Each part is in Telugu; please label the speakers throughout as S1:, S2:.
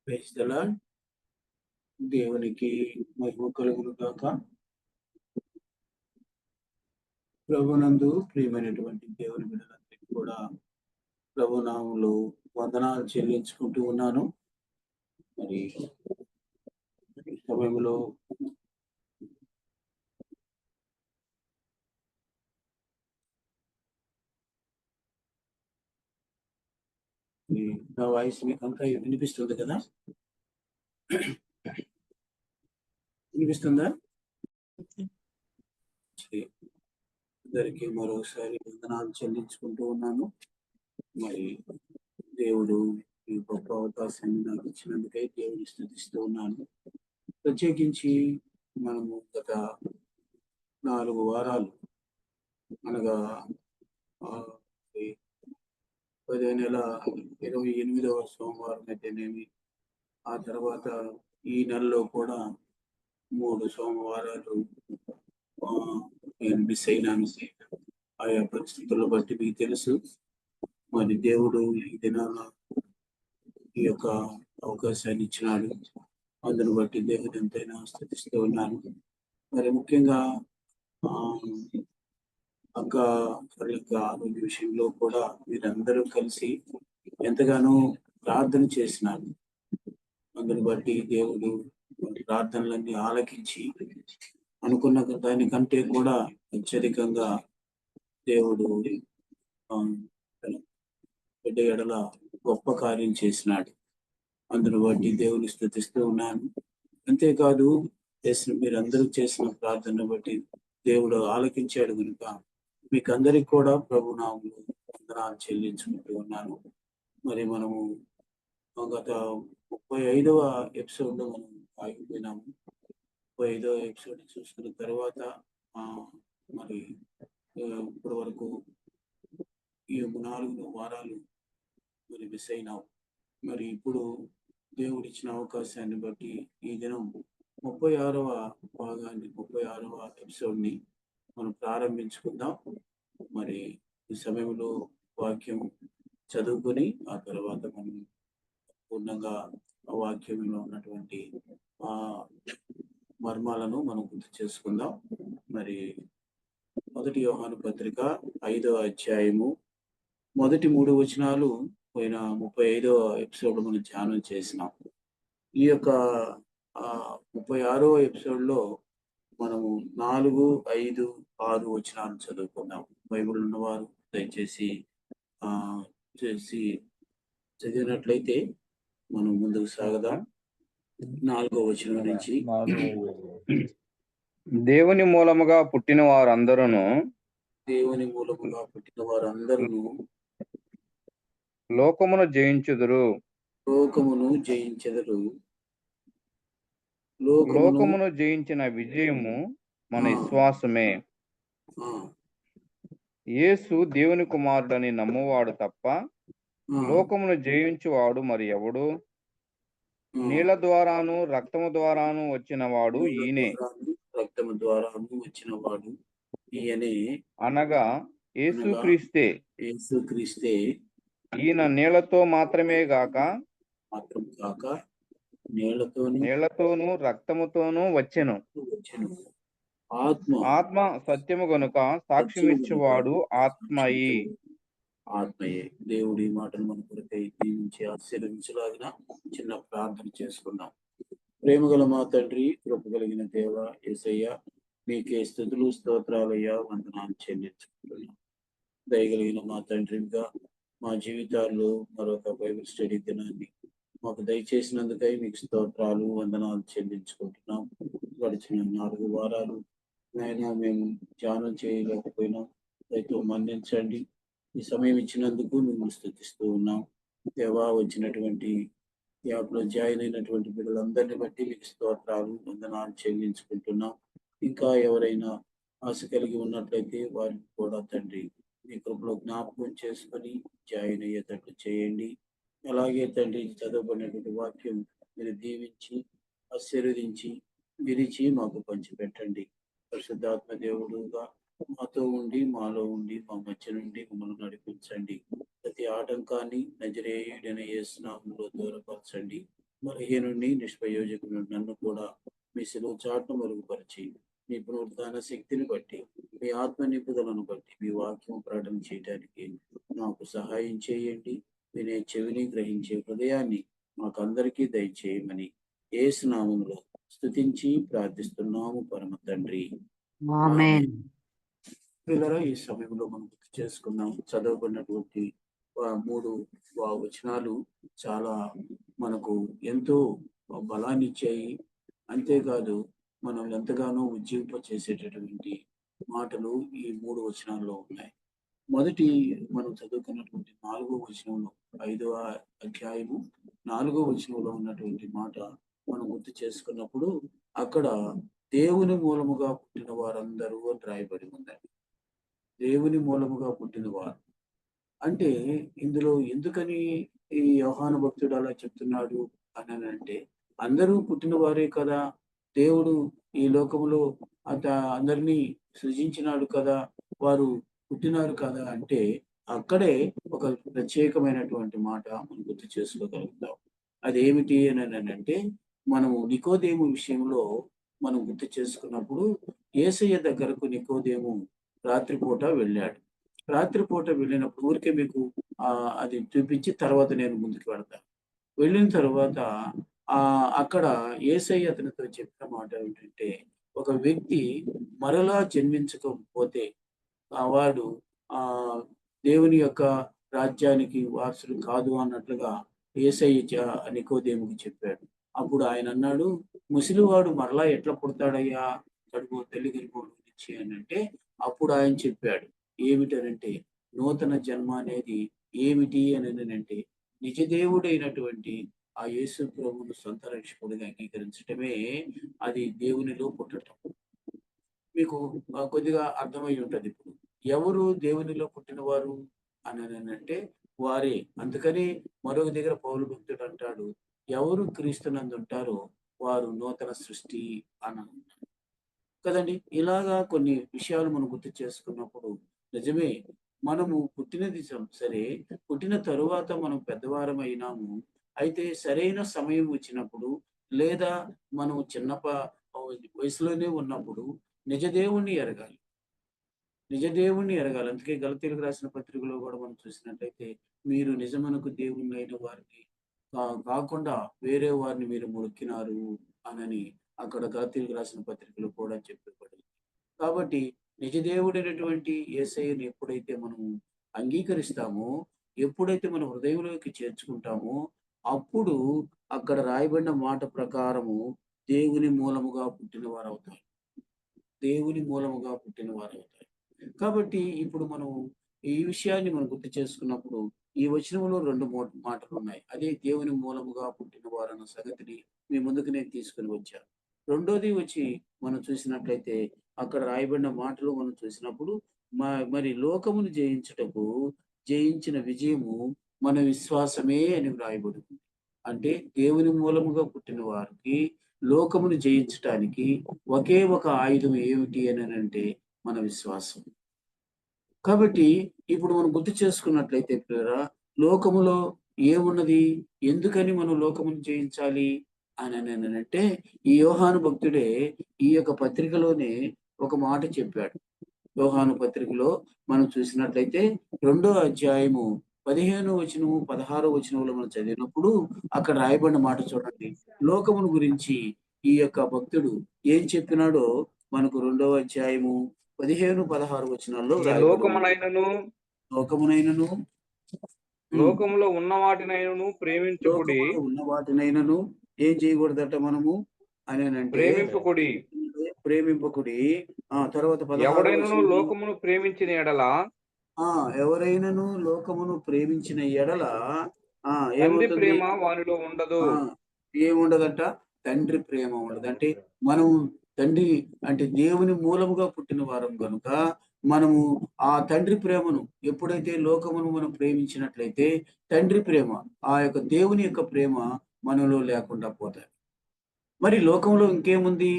S1: Praise the lord. దేవునికి మహిమ కలుగును గాక. ప్రభునందు ప్రియమైనటువంటి దేవుని బిడ్డలందరికీ కూడా ప్రభునామములో వందనాలు చెల్లించుకుంటూ ఉన్నాను. మరి ఈ సమయంలో నా వాయిస్ మీకు అంతా వినిపిస్తుంది కదా? వినిపిస్తుందా? అందరికీ మరోసారి వందనాలు చెల్లించుకుంటూ ఉన్నాను. మరి దేవుడు ఈ గొప్ప అవకాశాన్ని నాకు ఇచ్చినందుకై దేవుని స్తుతిస్తూ ఉన్నాను. ప్రత్యేకించి మనము గత 4 వారాలు అనగా 10వ నెల 28వ సోమవారం అయితేనేమి, ఆ తర్వాత ఈ నెలలో కూడా 3 సోమవారాలు నేను మిస్ అయినాను. ఆయా పరిస్థితులను బట్టి మీకు తెలుసు. మరి దేవుడు ఈ దినాన ఈ యొక్క అవకాశాన్ని ఇచ్చినాడు. అందును బట్టి దేవుడు ఎంతైనా స్తుతిస్తూ ఉన్నాను. మరి ముఖ్యంగా అక్క యొక్క ఆరోగ్య విషయంలో కూడా మీరందరూ కలిసి ఎంతగానో ప్రార్థన చేసినారు. అందును బట్టి దేవుడు ప్రార్థనలన్నీ ఆలకించి అనుకున్న దానికంటే కూడా అత్యధికంగా దేవుడు బిడ్డ ఎడల గొప్ప కార్యం చేసినాడు. అందును బట్టి దేవుని స్తుతిస్తూ ఉన్నాను. అంతేకాదు మీరందరూ చేసిన ప్రార్థన బట్టి దేవుడు ఆలకించాడు కనుక మీకు అందరికి కూడా ప్రభునామములో వందనాలు చెల్లించుకుంటూ ఉన్నాను. మరి మనము గత 35వ ఎపిసోడ్లో మనం ఆగిపోయినాము. 35వ ఎపిసోడ్ చూసుకున్న తర్వాత మరి ఇప్పటి వరకు ఈ 4 వారాలు మరి మిస్ అయినావు. మరి ఇప్పుడు దేవుడు ఇచ్చిన అవకాశాన్ని బట్టి ఈ దినం 36వ భాగాన్ని 36వ ఎపిసోడ్ని మనం ప్రారంభించుకుందాం. మరి ఈ సమయంలో వాక్యం చదువుకొని ఆ తర్వాత మనం పూర్ణంగా ఆ వాక్యంలో ఉన్నటువంటి మర్మాలను మనం గుర్తు చేసుకుందాం. మరి 1 యోహాను పత్రిక 5వ అధ్యాయము మొదటి 3 వచనాలు పోయిన 35వ ఎపిసోడ్ మనం ధ్యానం చేసినాం. ఈ యొక్క 36వ ఎపిసోడ్లో మనము 4, 5, 6 వచనాలు చదువుకుందాం. బైబిల్ ఉన్నవారు దయచేసి చదివినట్లయితే మనం ముందుకు సాగదాం. 4వ వచనం నుంచి.
S2: దేవుని మూలముగా పుట్టిన వారందరూ లోకమును జయించుదురు. లోకమును జయించిన విజయము మన విశ్వాసమే. యేసు దేవుని కుమారుడని నమ్మువాడు తప్ప లోకమును జయించువాడు మరి ఎవడు? నీళ్ల ద్వారాను రక్తము ద్వారాను వచ్చిన వాడు ఈయనే, అనగా యేసుక్రీస్తే. ఈయన నీళ్లతో మాత్రమే గాక నీళ్లతోనూ రక్తముతోనూ వచ్చెను. ఆత్మ సత్యము గనుక సాక్ష్యమిచ్చువాడు ఆత్మయే.
S1: దేవుడి మాటలు మన కొరకై దీవించి ఆశీర్వదించలాగిన చిన్న ప్రార్థన చేసుకున్నాం. ప్రేమగల మా తండ్రి, కృప కలిగిన దేవ యేసయ్య, మీకే స్తుతులు స్తోత్రాలయ్యా, వందనాలు చెల్లించుకుంటున్నాం. దయగలిగిన మా తండ్రిగా మా జీవితాల్లో మరొక బైబిల్ స్టడీ దినాన్ని మాకు దయచేసినందుకై మీకు స్తోత్రాలు, వందనాలు చెల్లించుకుంటున్నాం. గడిచిన 4 వారాలు నాయన మేము ధ్యానం చేయలేకపోయినాం. దయతో మన్నించండి. ఈ సమయం ఇచ్చినందుకు మేము స్తుతిస్తూ ఉన్నాం. దేవా, వచ్చినటువంటి యాప్లో జాయిన్ అయినటువంటి బిడ్డలందరినీ బట్టి మీకు స్తోత్రాలు, వందనాలు చెల్లించుకుంటున్నాం. ఇంకా ఎవరైనా ఆశ కలిగి ఉన్నట్లయితే వారిని కూడా తండ్రి మీ కృపలో జ్ఞాపకం చేసుకొని జాయిన్ అయ్యేటట్లు చేయండి. అలాగే తండ్రి చదవబడినటువంటి వాక్యం మీరు దీవించి ఆశీర్వదించి విరిచి మాకు పంచిపెట్టండి. పరిశుద్ధాత్మ దేవుడుగా మాతో ఉండి మాలో ఉండి మా మధ్య నుండి మమ్మల్ని నడిపించండి. ప్రతి ఆటంకాన్ని నజరేయుడైన యేసు నామములో దూరపరచండి. బలహీనుణ్ణి నిష్ప్రయోజకుడు నన్ను కూడా మీ శిలువ చాటును మెరుగుపరిచి మీ పునరుద్ధాన శక్తిని బట్టి మీ ఆత్మ నింపుదలను బట్టి మీ వాక్యం ప్రకటన చేయడానికి నాకు సహాయం చేయండి. వినే చెవిని గ్రహించే హృదయాన్ని మాకందరికీ దయచేయమని యేసు నామములో స్తుతించి ప్రార్థిస్తున్నాము పరమ తండ్రి.
S3: ఆమేన్.
S1: పిల్లరా, ఈ సమయంలో మనం గుర్తు చేసుకున్నాం చదువుకున్నటువంటి 3 వచనాలు చాలా మనకు ఎంతో బలాన్ని ఇచ్చాయి. అంతేకాదు మనం ఎంతగానో ఉజ్జీవింప చేసేటటువంటి మాటలు ఈ 3 వచనాల్లో ఉన్నాయి. మొదటి మనం చదువుకున్నటువంటి 4వ వచనంలో 5వ అధ్యాయము 4వ వచనంలో ఉన్నటువంటి మాట మనం గుర్తు చేసుకున్నప్పుడు అక్కడ దేవుని మూలముగా పుట్టిన వారందరూ అని రాయబడి ఉందండి. దేవుని మూలముగా పుట్టిన వారు అంటే ఇందులో ఎందుకని ఈ యోహాను భక్తుడు అలా చెప్తున్నాడు అని అంటే, అందరూ పుట్టిన వారే కదా, దేవుడు ఈ లోకములో అందరినీ సృజించినాడు కదా, వారు పుట్టినారు కదా అంటే అక్కడే ఒక ప్రత్యేకమైనటువంటి మాట మనం గుర్తు చేసుకోగలుగుతాం. అదేమిటి అని అంటే, మనము నికోదేము విషయంలో మనం గుర్తు చేసుకున్నప్పుడు యేసయ్య దగ్గరకు నికోదేము రాత్రిపూట వెళ్ళాడు. రాత్రిపూట వెళ్ళినప్పుడు ఊరికే మీకు అది చూపించి తర్వాత నేను ముందుకు వెళ్తాను. వెళ్ళిన తర్వాత అక్కడ యేసయ్య అతనితో చెప్పిన మాట ఏమిటంటే, ఒక వ్యక్తి మరలా జన్మించకపోతే వాడు దేవుని యొక్క రాజ్యానికి వారసుడు కాదు అన్నట్లుగా యేసయ్య నికోదేముకి చెప్పాడు. అప్పుడు ఆయన అన్నాడు, ముసలివాడు మరలా ఎట్లా పుడతాడయ్యా తల్లి గర్భంలో నుంచి అని అంటే, అప్పుడు ఆయన చెప్పాడు ఏమిటనంటే, నూతన జన్మ అనేది ఏమిటి అని అంటే, నిజదేవుడైనటువంటి ఆ యేసు ప్రభువును సొంత రక్షకుడిగా అంగీకరించటమే అది దేవునిలో పుట్టడం. మీకు కొద్దిగా అర్థమై ఉంటది. ఇప్పుడు ఎవరు దేవునిలో పుట్టినవారు అని అంటే వారే. అందుకని మరొక దగ్గర పౌలు భక్తుడు అంటాడు, ఎవరు క్రీస్తునందు ఉంటారో వారు నూతన సృష్టి అని అంటారు కదండి. ఇలాగా కొన్ని విషయాలు మనం గుర్తు చేసుకున్నప్పుడు నిజమే, మనము పుట్టినది సరే, పుట్టిన తరువాత మనం పెద్దవారం అయినాము. అయితే సరైన సమయం వచ్చినప్పుడు లేదా మనం వయసులోనే ఉన్నప్పుడు నిజదేవుణ్ణి ఎరగాలి. అందుకే గలతీయులకు రాసిన పత్రికలో కూడా మనం చూసినట్లయితే, మీరు నిజమునకు దేవుణ్ణి అయిన వారిని కాకుండా వేరే వారిని మీరు మొక్కినారు అని అక్కడ గలతీయులకు రాసిన పత్రికలో కూడా చెప్పబడింది. కాబట్టి నిజదేవుడైనటువంటి యేసయ్యను ఎప్పుడైతే మనం అంగీకరిస్తామో, ఎప్పుడైతే మన హృదయంలోకి చేర్చుకుంటామో, అప్పుడు అక్కడ రాయబడిన మాట ప్రకారము దేవుని మూలముగా పుట్టిన వారు అవుతారు. కాబట్టి ఇప్పుడు మనం ఈ విషయాన్ని మనం గుర్తు చేసుకున్నప్పుడు ఈ వచనంలో 2 మాటలు ఉన్నాయి. అదే దేవుని మూలముగా పుట్టిన వారు అన్న సంగతిని మీ ముందుకు నేను తీసుకుని వచ్చాను. రెండోది వచ్చి మనం చూసినట్లయితే అక్కడ రాయబడిన మాటలు మనం చూసినప్పుడు మరి లోకమును జయించిన విజయము మన విశ్వాసమే అని రాయబడింది. అంటే దేవుని మూలముగా పుట్టిన వారికి లోకమును జయించటానికి ఒకే ఒక ఆయుధం ఏమిటి అని అంటే మన విశ్వాసం. కాబట్టి ఇప్పుడు మనం గుర్తు చేసుకున్నట్లయితే పిల్లరా, లోకములో ఏమున్నది, ఎందుకని మనం లోకమును జయించాలి అని అంటే, ఈ యోహాను భక్తుడే ఈ యొక్క పత్రికలోనే ఒక మాట చెప్పాడు. యోహాను పత్రికలో మనం చూసినట్లయితే 2వ అధ్యాయము 15వ వచనము 16వ వచనంలో మనం చదివినప్పుడు అక్కడ రాయబడిన మాట చూడండి. లోకమును గురించి ఈ యొక్క భక్తుడు ఏం చెప్పినాడో మనకు 2వ అధ్యాయము 15-16 వచనాల్లో లోకమునైనను
S2: లోకములో ఉన్న వాటినైనను
S1: ప్రేమించుకుడి. ఏం చేయకూడదట మనము అని అంటే ప్రేమింపకుడి. తర్వాత
S2: ఎవరైనను లోకమును ప్రేమించిన ఎడల తండ్రి ప్రేమ వారిలో ఉండదు.
S1: ఏముండదంట? తండ్రి ప్రేమ ఉండదు. అంటే మనం తండ్రి అంటే దేవుని మూలముగా పుట్టిన వారం కనుక మనము ఆ తండ్రి ప్రేమను ఎప్పుడైతే లోకమును మనం ప్రేమించినట్లయితే తండ్రి ప్రేమ, ఆ యొక్క దేవుని యొక్క ప్రేమ మనలో లేకుండా పోతాయి. మరి లోకంలో ఇంకేముంది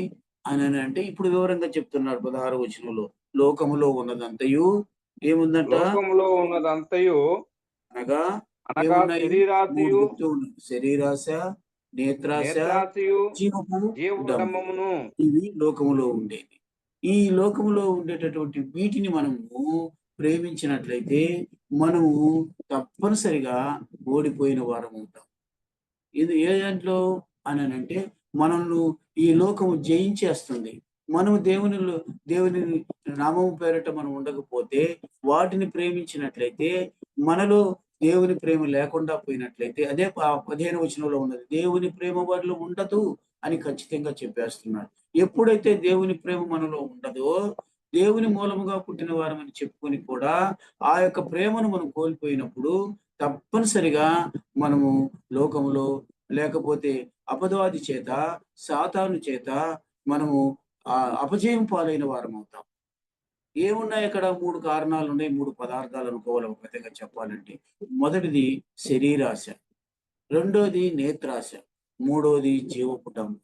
S1: అని అంటే ఇప్పుడు వివరంగా చెప్తున్నాడు 16వ వచనంలో. లోకములో ఉన్నదంతయు ఏముందంట? అనగా శరీరాశ, నేత్రాశ,
S2: నేత్రాశయు
S1: జీవపు డంబము.
S2: జీవడంబమును
S1: ఇవి లోకములో ఉండేవి. ఈ లోకములో ఉండేటటువంటి వీటిని మనము ప్రేమించినట్లయితే మనము తప్పనిసరిగా ఓడిపోయిన వారం అవుతాం. ఇది ఏ దాంట్లో అనంటే మనల్ని ఈ లోకము జయించేస్తుంది. మనము దేవుని నామము పేరిట మనం ఉండకపోతే, వాటిని ప్రేమించినట్లయితే, మనలో దేవుని ప్రేమ లేకుండా పోయినట్లయితే, అదే 15వ వచనంలో ఉన్నది. దేవుని ప్రేమ వారిలో ఉండదు అని ఖచ్చితంగా చెప్పేస్తున్నాడు. ఎప్పుడైతే దేవుని ప్రేమ మనలో ఉండదో, దేవుని మూలముగా పుట్టిన వారమని చెప్పుకొని కూడా ఆ యొక్క ప్రేమను మనం కోల్పోయినప్పుడు తప్పనిసరిగా మనము లోకములో, లేకపోతే అపవాది చేత, సాతాను చేత మనము అపజయం పాలైన వారమవుతాం. ఏమున్నాయి అక్కడ? 3 కారణాలున్నాయి. 3 పదార్థాలు అనుకోవాలి ఒక విధంగా చెప్పాలంటే. మొదటిది శరీరాశ, రెండోది నేత్రాశ, మూడోది జీవపు డంబం.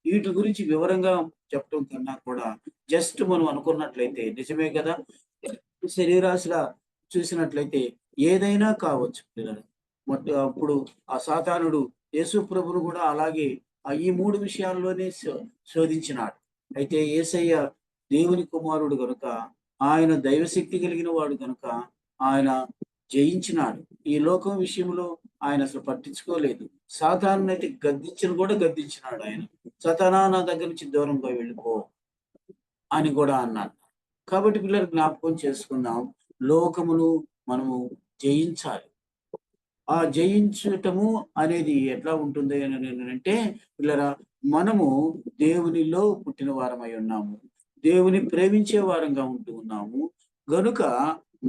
S1: వీటి గురించి వివరంగా చెప్పడం కన్నా కూడా జస్ట్ మనం అనుకున్నట్లయితే నిజమే కదా! శరీరాశలా చూసినట్లయితే ఏదైనా కావచ్చు పిల్లలు. అప్పుడు ఆ సాతానుడు యేసు ప్రభువును కూడా అలాగే ఈ 3 విషయాల్లోనే శోధించినాడు. అయితే యేసయ్య దేవుని కుమారుడు గనుక, ఆయన దైవశక్తి కలిగిన వాడు గనుక ఆయన జయించినాడు. ఈ లోకం విషయంలో ఆయన అసలు పట్టించుకోలేదు. సాతానునైతే గద్దించినాడు ఆయన. సాతానా, నా దగ్గర నుంచి దూరంగా వెళ్ళిపో అని కూడా అన్నాడు. కాబట్టి పిల్లలు జ్ఞాపకం చేసుకుందాం, లోకమును మనము జయించాలి. ఆ జయించటము అనేది ఎట్లా ఉంటుంది అంటే పిల్లరా, మనము దేవునిలో పుట్టిన వారమై ఉన్నాము. దేవుని ప్రేమించే వారంగా ఉంటూ ఉన్నాము. గనుక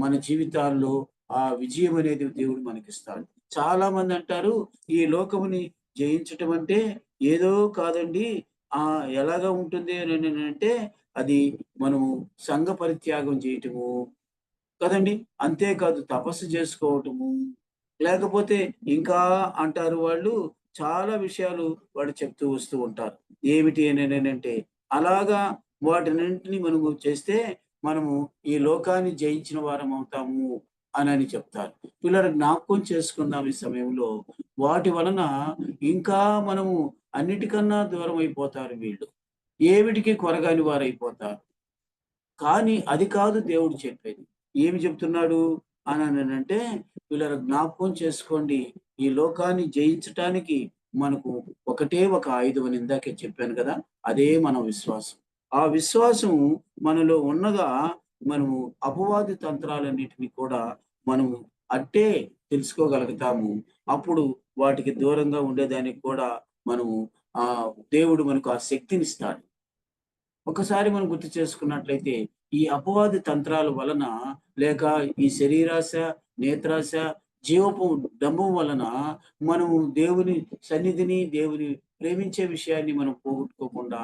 S1: మన జీవితాల్లో ఆ విజయం అనేది దేవుడు మనకిస్తాడు. చాలా మంది అంటారు, ఈ లోకముని జయించటం అంటే ఏదో కాదండి. ఎలాగా ఉంటుంది అని అంటే, అది మనము సంఘ పరిత్యాగం చేయటము కదండి. అంతేకాదు తపస్సు చేసుకోవటము, లేకపోతే ఇంకా అంటారు వాళ్ళు, చాలా విషయాలు వాళ్ళు చెప్తూ వస్తూ ఉంటారు. ఏమిటి అంటే, అలాగా వాటన్నింటిని మనము చేస్తే మనము ఈ లోకాన్ని జయించిన వారం అవుతాము అని చెప్తారు. పిల్లలు జ్ఞాపకం చేసుకుందాం ఈ సమయంలో. వాటి వలన ఇంకా మనము అన్నిటికన్నా దూరం అయిపోతారు వీళ్ళు. ఏమిటికి కొరగాని వారైపోతారు. కానీ అది కాదు దేవుడు చెప్పేది. ఏమి చెప్తున్నాడు అంటే, వీళ్ళ జ్ఞాపకం చేసుకోండి, ఈ లోకాన్ని జయించటానికి మనకు ఒకటే ఒక ఆయుధం అని ఇందాకే చెప్పాను కదా! అదే మన విశ్వాసం. ఆ విశ్వాసం మనలో ఉన్నగా మనము అపవాది తంత్రాలన్నిటిని కూడా మనము అట్టే తెలుసుకోగలుగుతాము. అప్పుడు వాటికి దూరంగా ఉండేదానికి కూడా మనము దేవుడు మనకు ఆ శక్తినిస్తాడు. ఒకసారి మనం గుర్తు చేసుకున్నట్లయితే, ఈ అపవాది తంత్రాల వలన, లేక ఈ శరీరాశ, నేత్రాశ, జీవపు డంబం వలన మనము దేవుని సన్నిధిని, దేవుని ప్రేమించే విషయాన్ని మనం పోగొట్టుకోకుండా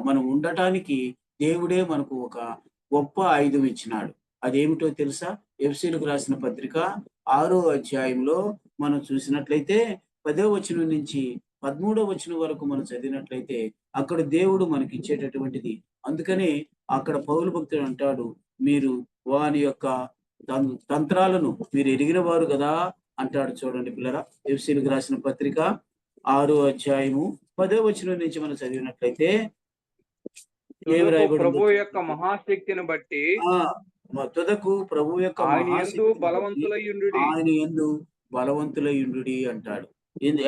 S1: మనం ఉండటానికి దేవుడే మనకు ఒక గొప్ప ఆయుధం ఇచ్చినాడు. అదేమిటో తెలుసా? ఎఫెసీయులకు రాసిన పత్రిక 6వ అధ్యాయంలో మనం చూసినట్లయితే 10వ వచనం నుంచి 13వ వచనం వరకు మనం చదివినట్లయితే అక్కడ దేవుడు మనకిచ్చేటటువంటిది. అందుకనే అక్కడ పౌలు భక్తుడు అంటాడు, మీరు వాని యొక్క తంత్రాలను మీరు ఎరిగిన వారు కదా అంటాడు. చూడండి పిల్లరా, ఎఫెసీయులకు రాసిన పత్రిక 6వ అధ్యాయము 10వ వచనం నుంచి మనం చదివినట్లయితే ఏమి రాయబడిందో
S2: ప్రభు యొక్క మహాశక్తిని బట్టి
S1: తుదకు ప్రభు యొక్క
S2: ఆయన యందు
S1: బలవంతులయుండుడి అంటాడు.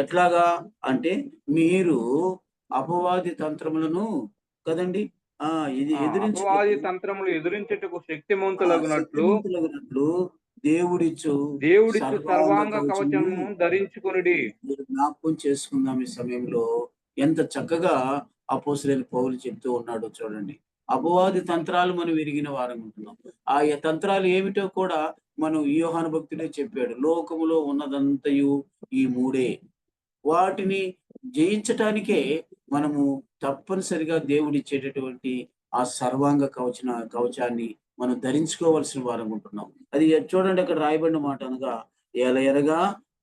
S1: ఎట్లాగా అంటే, మీరు అపవాది తంత్రములను కదండి ఇది
S2: అపవాది తంత్రములు ఎదిరించుటకు శక్తిమంతులగునట్లు
S1: దేవుడిచ్చు
S2: సర్వాంగ కవచము ధరించుకొనుడి.
S1: మీరు జ్ఞాపకం చేసుకుందాం ఈ సమయంలో. ఎంత చక్కగా అపోస్తలుడైన పౌలు చెప్తూ ఉన్నాడో చూడండి. అపవాది తంత్రాలు మనం ఎరిగిన వారం ఉంటున్నాం. ఆ తంత్రాలు ఏమిటో కూడా మనం యోహాను భక్తుడే చెప్పాడు. లోకములో ఉన్నదంతయు ఈ 3. వాటిని జయించటానికే మనము తప్పనిసరిగా దేవుడిచ్చేటటువంటి ఆ సర్వాంగ కవచాన్ని మనం ధరించుకోవాల్సిన వారం ఉంటున్నాం. అది చూడండి, అక్కడ రాయబడిన మాట అనగా, ఎలయనగా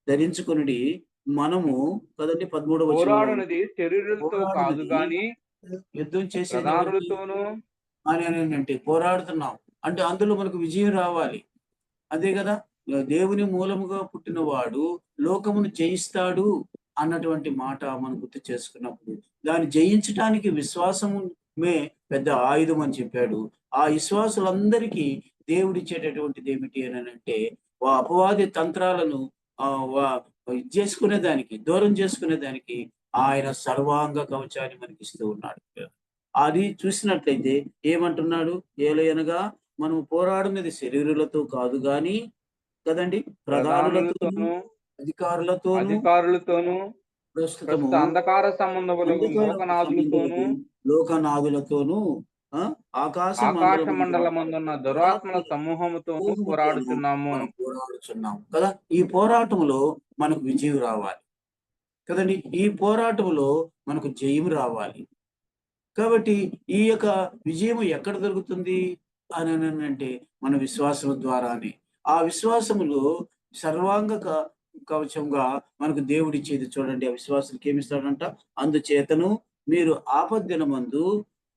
S1: ధరించుకొనుడి మనము కదండి. 13వ
S2: పోరాడునది శరీరులతో కాదు గాని
S1: యుద్ధం చేసేది
S2: ప్రధానులతోనూ
S1: అని అంటే పోరాడుతున్నాం అంటే అందులో మనకు విజయం రావాలి. అదే కదా, దేవుని మూలముగా పుట్టిన వాడు లోకమును జయిస్తాడు అన్నటువంటి మాట మనం గుర్తు చేసుకున్నప్పుడు, దాన్ని జయించటానికి విశ్వాసమే పెద్ద ఆయుధం అని చెప్పాడు. ఆ విశ్వాసులందరికీ దేవుడిచ్చేటటువంటిది ఏమిటి అనంటే, అపవాది తంత్రాలను ఆహ్, వ ఇది చేసుకునేదానికి, దూరం చేసుకునేదానికి ఆయన సర్వాంగ కవచాన్ని మనకిస్తూ ఉన్నాడు. అది చూసినట్లయితే ఏమంటున్నాడు? ఏలయనగా మనము పోరాడినది శరీరులతో కాదు గాని కదండీ! ప్రధానులతోనూ,
S2: ప్రధానులతోనూ
S1: అధికారులతోనూ,
S2: అధికారులతోనూ
S1: ప్రస్తుతము
S2: ప్రస్తుత అంధకార సంబంధములకు
S1: అంధకారపు
S2: లోకనాథులతోనూ
S1: సంబంధులకు, లోకనాథులతోనూ, ఆ ఆకాశ
S2: ఆకాశ
S1: మండలమందు
S2: మండలమందున్న దురాత్మల
S1: దురాత్మల
S2: సమూహముతోనూ
S1: సమూహముతోనూ
S2: పోరాడుచున్నాము.
S1: మనం పోరాడుచున్నాం కదా! ఈ పోరాటంలో మనకు విజయం రావాలి. కదండీ! ఈ పోరాటంలో మనకు జయం రావాలి. కాబట్టి ఈ యొక్క విజయం ఎక్కడ దొరుకుతుంది అననంటే మన విశ్వాసం ద్వారానే. ఆ విశ్వాసములో సర్వాంగ కవచంగా మనకు దేవుడిచ్చేది చూడండి. ఆ విశ్వాసులకి ఏమిస్తాడంట? అందుచేతను మీరు ఆపద్దినమందు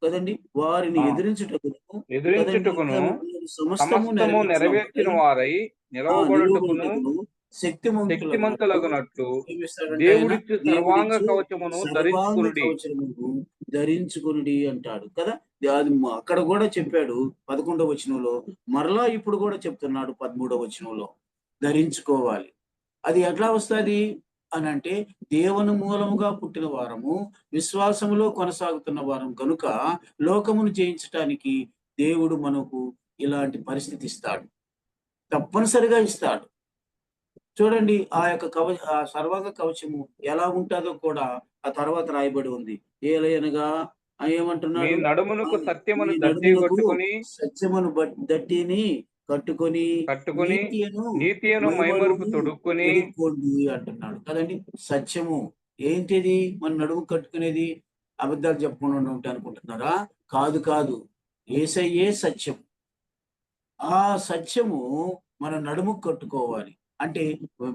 S1: కదండీ! వారిని
S2: ఆ
S1: ఎదిరించుటకును కదండీ! ఇంకా
S2: ఎదిరించుటకును
S1: ఏమంటున్నాడు? సమస్తము
S2: సమస్తము
S1: నెరవేర్చిన
S2: నెరవేర్చిన
S1: వారై
S2: వారై నిలవబడుటకును
S1: నిలువబడుటకును శక్తిమంతులగునట్లు
S2: శక్తిమంతులగునట్లు
S1: ఏమిస్తాడంటే ఆయన?
S2: దేవుడిచ్చు సర్వాంగ
S1: దేవుడిచ్చు
S2: కవచమును
S1: సర్వాంగ
S2: ధరించుకొనుడి.
S1: కవచమును ధరించుకొనుడి అంటాడు కదా! అది అక్కడ గూడా చెప్పాడు 11వ వచనంలో. మరలా ఇప్పుడు గూడా చెప్తున్నాడు 13వ వచనంలో. ధరించుకోవాలి. అది ఎట్లా వస్తది అనంటే, దేవుని మూలముగా పుట్టిన వారము, విశ్వాసములో కొనసాగుతున్న వారం కనుక, లోకమును జయించటానికి దేవుడు మనకు ఇలాంటి పరిస్థితి ఇస్తాడు. తప్పనిసరిగా ఇస్తాడు. చూడండి ఆ సర్వాంగ కవచము ఎలా ఉంటాదో కూడా ఆ తర్వాత రాయబడి ఉంది. ఏలయనగా
S2: మీ
S1: ఏమంటున్నాడు?
S2: నడుమునకు
S1: మీ
S2: సత్యమును దట్టి
S1: నడుమునకు
S2: కొట్టుకొని
S1: సత్యమును దట్టిని కట్టుకొని
S2: కట్టుకొని
S1: నీతియను
S2: నీతియను మైమరుపు
S1: మైమరువును
S2: తొడుక్కొని
S1: తొడుక్కోండి అంటున్నాడు కదండీ! సత్యము ఏంటిది? మన నడుము కట్టుకునేది అబద్ధాలు చెప్పకుండా ఉంటే అనుకుంటున్నారా? కాదు కాదు. యేసయ్యే సత్యం. ఆ సత్యము మన నడుముకు కట్టుకోవాలి. అంటే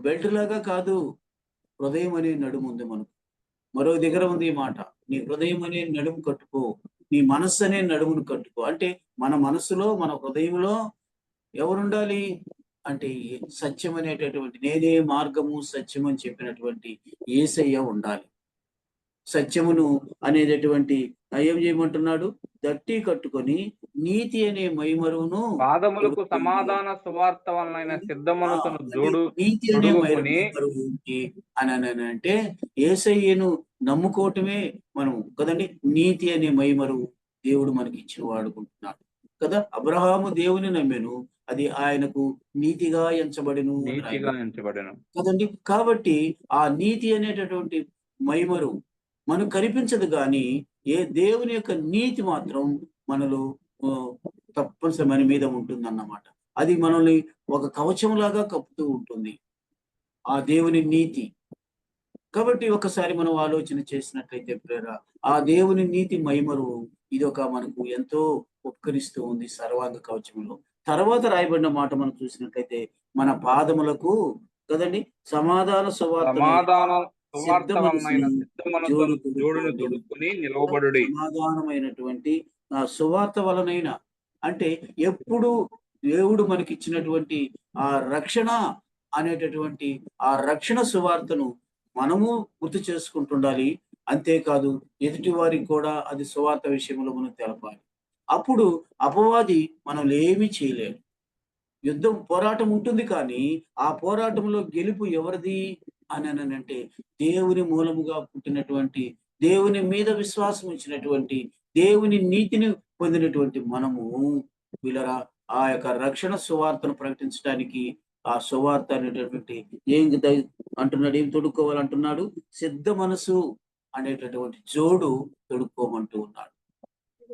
S1: బెల్ట్ లాగా కాదు. హృదయం అనే నడుము ఉంది మనకు. మరో దగ్గర ఉంది ఈ మాట. నీ హృదయం అనే నడుము కట్టుకో. నీ మనస్సు అనే నడుమును కట్టుకో. అంటే మన మనస్సులో, మన హృదయంలో ఎవరుండాలి? అంటే సత్యం అనేటటువంటి నేనే మార్గము, సత్యం అని చెప్పినటువంటి యేసయ్య ఉండాలి. సత్యమును అనేటటువంటి ఏం చేయమంటున్నాడు? దట్టి కట్టుకొని నీతి అనే మైమరువును
S2: పాదములకు
S1: తొడుక్కోండి.
S2: సమాధాన సువార్త వలనైన
S1: కదండీ!
S2: సిద్ధ
S1: ఆ!
S2: మనసును
S1: అంటే నీతి అనే
S2: తొడుగుకొని
S1: మైమరువు ఏంటి అననంటే యేసయ్యను నమ్ముకోవటమే మనము కదండీ! నీతి అనే మైమరువు దేవుడు మనకిచ్చి వాడుకుంటున్నాడు. కదా! అబ్రహాము దేవుని నమ్మెను. అది ఆయనకు నీతిగా ఎంచబడెను అని
S2: నీతిగా
S1: రాయబడింది.
S2: ఎంచబడెను.
S1: కదండీ! కాబట్టి ఆ నీతి అనేటటువంటి మైమరు మనకు కనిపించదు గానీ, దేవుని యొక్క నీతి మాత్రం మనలో ఆహ్, తప్పనిసరి మన మీద ఉంటుందన్నమాట. అది మనల్ని ఒక కవచంలాగా కప్పుతూ ఉంటుంది. ఆ దేవుని నీతి. కాబట్టి ఒకసారి మనం ఆలోచన చేసినట్లయితే ప్రియులారా, ఆ దేవుని నీతి మైమరు ఇదొక మనకు ఎంతో ఉపకరిస్తూ ఉంది సర్వాంగ కవచంలో. తర్వాత రాయబడిన మాట మనం చూసినట్లయితే, మన పాదములకు కదండీ! సమాధాన సువార్తనైన
S2: సమాధాన
S1: సిద్ధ
S2: సువార్త వలనైన
S1: మనసును
S2: సిద్ధ మనసును
S1: జోడు
S2: జోడును
S1: తొడుక్కోండి.
S2: తొడుక్కొని నిలవబడుడి.
S1: సమాధానమైనటువంటి సువార్త వలనైన అంటే ఎప్పుడు దేవుడు మనకిచ్చినటువంటి ఆ రక్షణ అనేటటువంటి ఆ రక్షణ సువార్తను మనము గుర్తు చేసుకుంటుండాలి. అంతేకాదు ఎదుటి వారికి కూడా అది సువార్త విషయంలో మనం తెలపాలి. అప్పుడు అపవాది మనల్ని ఏమీ చేయలేడు. పోరాటం ఉంటుంది కానీ, ఆ పోరాటంలో గెలుపు ఎవరిది అననంటే, దేవుని మూలముగా పుట్టినటువంటి, దేవుని మీద విశ్వాసం ఉంచినటువంటి, దేవుని నీతిని పొందినటువంటి మనము వీళ్ళరా ఆ యొక్క రక్షణ సువార్తను ప్రకటించడానికి, ఆ సువార్త అనేటటువంటి ఏం దై అంటున్నాడు? ఏం తొడుక్కోవాలంటున్నాడు? సిద్ధ మనసు అనేటటువంటి జోడు తొడుక్కోమంటూ ఉన్నాడు.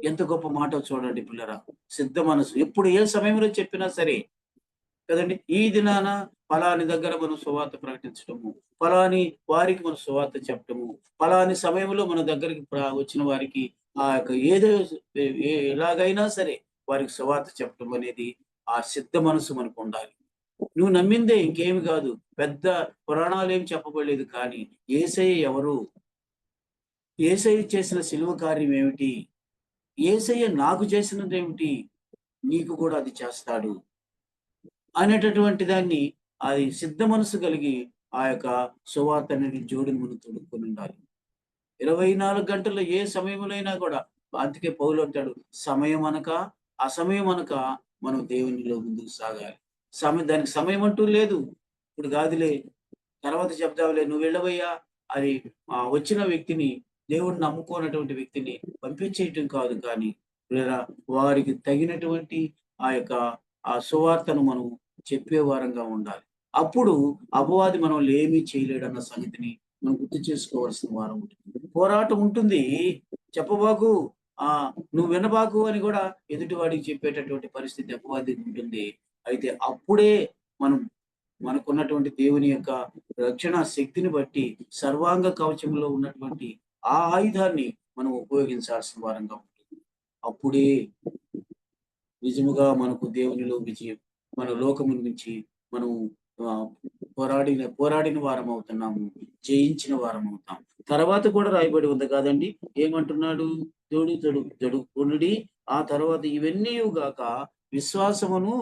S1: ఎంత గొప్ప మాటో చూడండి పిల్లరా! సిద్ధ మనసు. ఎప్పుడు ఏ సమయంలో చెప్పినా సరే కదండీ! ఈ దినాన పలాని దగ్గర మనం సువార్త ప్రకటించటము, పలాని వారికి మనం సువార్త చెప్పటము, పలాని సమయంలో మన దగ్గరికి వచ్చిన వారికి ఆ యొక్క ఏదో ఎలాగైనా సరే వారికి సువార్త చెప్పటం అనేది ఆ సిద్ధ మనసు మనకుండాలి. నువ్వు నమ్మిందే ఇంకేమి కాదు. పెద్ద పురాణాలేమి చెప్పబడలేదు కానీ, యేసయ్య ఎవరు? యేసయ్య చేసిన సిలువ కార్యం ఏమిటి? యేసయ్య నాకు చేసినదేమిటి? నీకు కూడా అది చేస్తాడు. అనేటటువంటి దాన్ని అది సిద్ధ మనసు కలిగి ఆ యొక్క సువార్త అనేది జోడిని మనం తొడుక్కొని ఉండాలి. 24 గంటల్లో ఏ సమయంలోనైనా కూడా, అందుకే పౌలు అంటాడు, సమయం అనక అసమయం అనక మనం దేవునిలో ముందుకు సాగాలి. దానికి సమయం అంటూ లేదు. ఇప్పుడు కాదులే, తర్వాత చెప్దాంలే, నువ్వు వెళ్ళవయ్యా అని వచ్చిన వ్యక్తిని, దేవుడిని నమ్ముకోనటువంటి వ్యక్తిని పంపించేయటం కాదు, కానీ లేదా వారికి తగినటువంటి ఆ యొక్క ఆ సువార్తను మనం చెప్పే వారంగా ఉండాలి. అప్పుడు అపవాది మనల్ని ఏమీ చేయలేడన్న సంగతిని మనం గుర్తు చేసుకోవాల్సిన వారం ఉంటుంది. పోరాటం ఉంటుంది. చెప్పబాకు, ఆ నువ్వు వినబాకు అని కూడా ఎదుటి వాడికి చెప్పేటటువంటి పరిస్థితి అపవాదికి ఉంటుంది. అయితే అప్పుడే మనం మనకున్నటువంటి దేవుని యొక్క రక్షణ శక్తిని బట్టి సర్వాంగ కవచంలో ఉన్నటువంటి ఆ ఆయుధాన్ని మనం ఉపయోగించాల్సిన వారంగా ఉంటుంది. అప్పుడే నిజముగా మనకు దేవునిలో విజయం, మన లోకము నుంచి మనం పోరాడిన వారం అవుతున్నాము, జయించిన వారం అవుతాం. తర్వాత కూడా రాయబడి ఉంది కాదండి, ఏమంటున్నాడు? జడుకొనుడి, ఆ తర్వాత ఇవన్నీ గాక విశ్వాసమును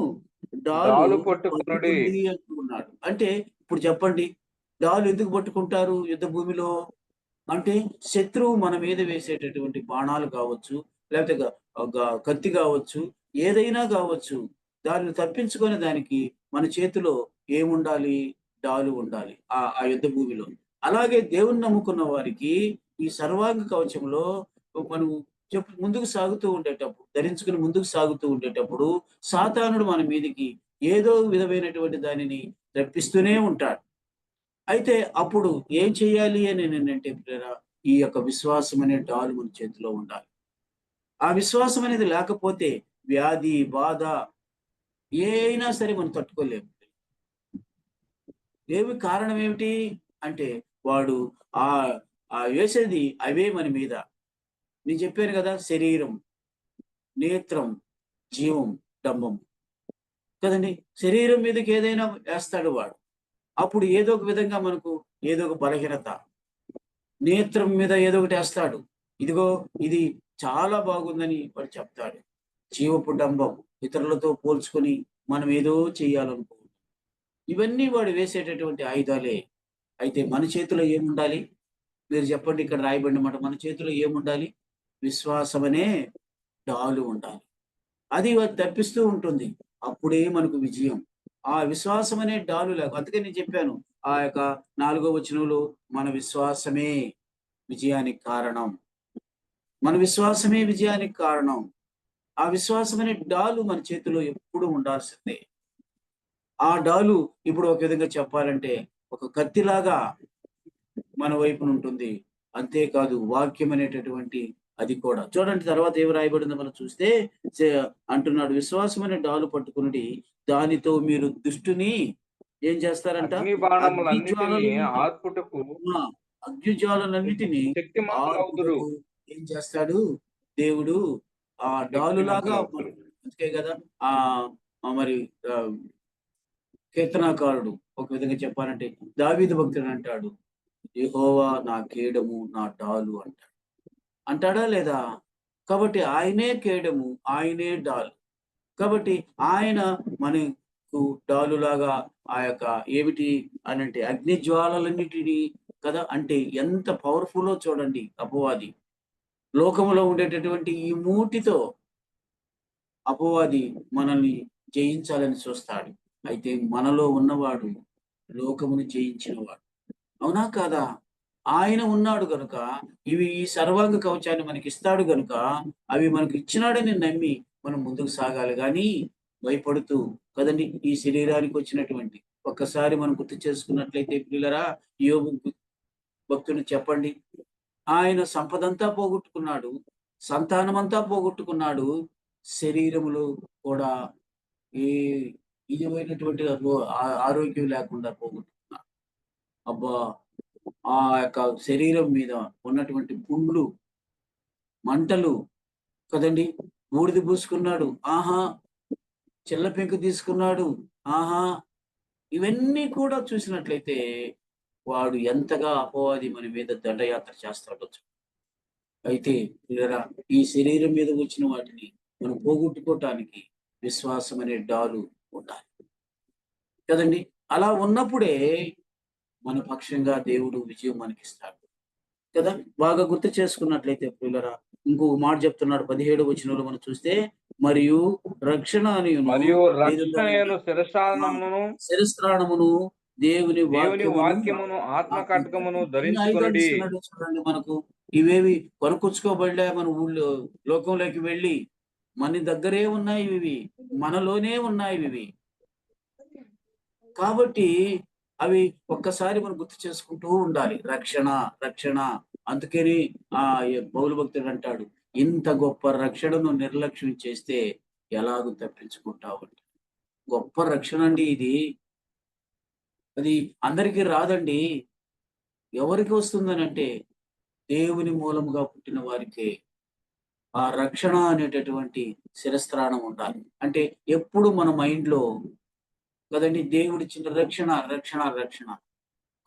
S1: డాలు
S2: డాలు పట్టుకొనుడి.
S1: పట్టుకుంది అంటున్నాడు. అంటే ఇప్పుడు చెప్పండి, డాలు ఎందుకు పట్టుకుంటారు యుద్ధ భూమిలో? అంటే శత్రువు మన మీద వేసేటటువంటి బాణాలు కావచ్చు, లేకపోతే కత్తి కావచ్చు, ఏదైనా కావచ్చు, దాన్ని తప్పించుకునే దానికి మన చేతిలో ఏముండాలి? డాలు ఉండాలి ఆ యుద్ధ భూమిలో. అలాగే దేవుణ్ణి నమ్ముకున్న వారికి ఈ సర్వాంగ కవచంలో మనం ముందుకు సాగుతూ ఉండేటప్పుడు, ధరించుకుని ముందుకు సాగుతూ ఉండేటప్పుడు, సాతానుడు మన మీదికి ఏదో విధమైనటువంటి దానిని రప్పిస్తూనే ఉంటాడు. అయితే అప్పుడు ఏం చేయాలి అని నేనంటే ప్రియరా, ఈ యొక్క విశ్వాసం అనే డాలు మన చేతిలో ఉండాలి. ఆ విశ్వాసం అనేది లేకపోతే వ్యాధి, బాధ ఏ అయినా సరే మనం తట్టుకోలేము. కారణం ఏమిటి అంటే, వాడు ఆ వేసేది అవే మన మీద. నేను చెప్పాను కదా, శరీరం, నేత్రం, జీవం, డంబం కదండి. శరీరం మీదకి ఏదైనా వేస్తాడు వాడు. అప్పుడు ఏదో ఒక విధంగా మనకు ఏదో ఒక బలహీనత. నేత్రం మీద ఏదో ఒకటి వేస్తాడు. ఇదిగో ఇది చాలా బాగుందని వాడు చెప్తాడు. జీవపు డంబం, ఇతరులతో పోల్చుకొని మనం ఏదో చేయాలనుకో. ఇవన్నీ వాడు వేసేటటువంటి ఆయుధాలే. అయితే మన చేతిలో ఏముండాలి? మీరు చెప్పండి, ఇక్కడ రాయబడిన మాట. మన చేతిలో ఏముండాలి? విశ్వాసం అనే డాలు ఉండాలి. అది తప్పిస్తూ ఉంటుంది. అప్పుడే మనకు విజయం. ఆ విశ్వాసం అనే డాలు అందుకే నేను చెప్పాను, ఆ యొక్క 4వ వచనంలో మన విశ్వాసమే విజయానికి కారణం. మన విశ్వాసమే విజయానికి కారణం. ఆ విశ్వాసం అనే డాలు మన చేతిలో ఎప్పుడు ఉండాల్సిందే. ఆ డాలు ఇప్పుడు ఒక విధంగా చెప్పాలంటే ఒక కత్తిలాగా మన వైపున ఉంటుంది. అంతేకాదు వాక్యం అనేటటువంటి అది కూడా. చూడండి తర్వాత ఏమి రాయబడిందో మనం చూస్తే, అంటున్నాడు, విశ్వాసం అనే డాలు పట్టుకుని దానితో మీరు దుష్టుని ఏం చేస్తారంట?
S2: అగ్ని బాణములన్నిటినీ
S1: అగ్నిజ్వాలలన్నిటిని
S2: ఆర్పుటకు
S1: అగ్నిజ్వాలలన్నిటిని
S2: శక్తిమంతులవుదురు.
S1: ఆర్పుటకు ఏం చేస్తాడు దేవుడు? ఆ డాలులాగా
S2: శక్తిమంతులవుదురు.
S1: అందుకే కదా ఆ మరి కీర్తనాకారుడు ఒక విధంగా చెప్పాలంటే దావీదు భక్తుడు అంటాడు, యెహోవా నా కేడము, నా డాలు అంటాడు. అంటాడా లేదా? కాబట్టి ఆయనే కేడము, ఆయనే డాలు. కాబట్టి ఆయన మనకు డాలులాగా ఆ యొక్క ఏమిటి అనంటే అగ్ని జ్వాలలన్నిటినీ కదా. అంటే ఎంత పవర్ఫుల్లో చూడండి అపవాది. లోకములో ఉండేటటువంటి ఈ మూటితో అపవాది మనల్ని జయించాలని చూస్తాడు. అయితే మనలో ఉన్నవాడు లోకమును జయించినవాడు. అవునా కాదా? ఆయన ఉన్నాడు గనుక ఈ సర్వాంగ కవచాన్ని మనకిస్తాడు గనుక అవి మనకు ఇచ్చినాడని నమ్మి మనం ముందుకు సాగాలి గాని భయపడుతూ కదండి. ఈ శరీరానికి వచ్చినటువంటి ఒక్కసారి మనం గుర్తు చేసుకున్నట్లయితే ప్రియులరా, యోబు భక్తుని చెప్పండి. ఆయన సంపదంతా పోగొట్టుకున్నాడు, సంతానమంతా పోగొట్టుకున్నాడు, శరీరములో కూడా ఏ విధమైనటువంటి ఆరోగ్యం లేకుండా పోగొట్టుకున్నాడు. అబ్బా! ఆ యొక్క శరీరం మీద ఉన్నటువంటి పుండ్లు, మంటలు కదండి. బూడిద పూసుకున్నాడు. ఆహా! చిల్ల పెంకు తీసుకున్నాడు. ఆహా! ఇవన్నీ కూడా చూసినట్లయితే వాడు ఎంతగా అపవాది మన మీద దండయాత్ర చేస్తాడో. అయితే ప్రియులారా, ఈ శరీరం మీద వచ్చిన వాటిని మనం పోగొట్టుకోవటానికి విశ్వాసం అనే డాలు ఉండాలి కదండి. అలా ఉన్నప్పుడే మన పక్షంగా దేవుడు విజయం మనకిస్తాడు కదా. బాగా గుర్తు చేసుకున్నట్లయితే ప్రియులరా, ఇంకొక మాట చెప్తున్నాడు 17వ వచనంలో మనం చూస్తే, మరియు రక్షణ అనియును
S2: మరియు
S1: ఏదుండాలండి?
S2: రక్షణయను శిరస్త్రాణమును
S1: శిరస్త్రాణమును దేవుని
S2: దేవుని
S1: వాక్యమును
S2: వాక్యమును ఆత్మ ఖడ్గమును
S1: ఆత్మకత్వం. ఎన్ని ఆయుధాలు
S2: ధరించుకొనుడి.
S1: ఇస్తున్నాడు చూడండి మనకు. ఇవేవి కొనుక్కొచ్చుకోబడలే మన ఊళ్ళో, లోకంలోకి వెళ్ళి మన దగ్గరే ఉన్నాయి ఇవి, మనలోనే ఉన్నాయి ఇవి. కాబట్టి అవి ఒక్కసారి మనం గుర్తు చేసుకుంటూ ఉండాలి. రక్షణ, రక్షణ. అందుకని పౌలు భక్తుడు అంటాడు, ఇంత గొప్ప రక్షణను నిర్లక్ష్యం చేస్తే ఎలాగూ తప్పించుకుంటావు. గొప్ప రక్షణ అండి ఇది. అది అందరికీ రాదండి. ఎవరికి వస్తుందనంటే దేవుని మూలముగా పుట్టిన వారికే ఆ రక్షణ అనేటటువంటి శిరస్త్రాణం ఉండాలి. అంటే ఎప్పుడు మన మైండ్‌లో కదండీ దేవుడిచ్చిన రక్షణ, రక్షణ, రక్షణ.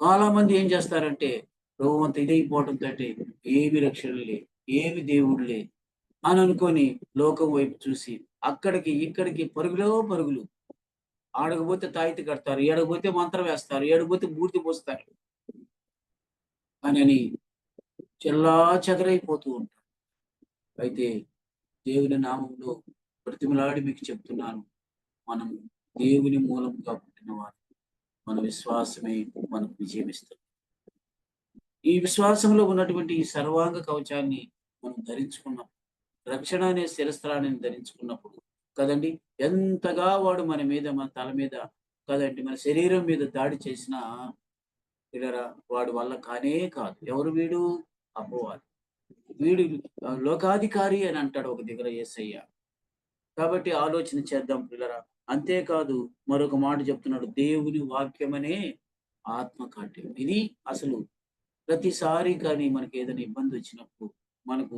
S1: చాలా మంది ఏం చేస్తారంటే రోమంతా ఇదైపోవడంతోటి ఏమి రక్షణ లేదు, ఏమి దేవుడు లేదు అని అనుకోని లోకం వైపు చూసి అక్కడికి, ఇక్కడికి పరుగులో పరుగులు. ఆడకపోతే తాయితీ కడతారు, ఏడకపోతే మంత్రం వేస్తారు, ఏడకపోతే బూడిద పోస్తారు అనని చెల్లాచెదరైపోతూ ఉంటారు. అయితే దేవుని నామంలో బ్రతిమలాడి మీకు చెప్తున్నాను. మనం దేవుని మూలముగా పుట్టినవారు. మన విశ్వాసమే మనకు విజయం ఇస్తుంది. ఈ విశ్వాసంలో ఉన్నటువంటి ఈ సర్వాంగ కవచాన్ని మనం ధరించుకున్నప్పుడు, రక్షణ అనే శిరస్త్రాన్ని ధరించుకున్నప్పుడు కదండీ, ఎంతగా వాడు మన మీద, మన తల మీద కదండీ, మన శరీరం మీద దాడి చేసినా పిల్లరా వాడి వల్ల కానే కాదు. ఎవరు వీడు? అపవాది. వీడు లోకాధికారి అని అంటాడు ఒక దగ్గర యేసయ్య. కాబట్టి ఆలోచన చేద్దాం పిల్లరా. అంతేకాదు మరొక మాట చెప్తున్నాడు. దేవుని వాక్యమనే ఆత్మకాఠ్యం. ఇది అసలు ప్రతిసారి కానీ మనకి ఏదైనా ఇబ్బంది వచ్చినప్పుడు మనకు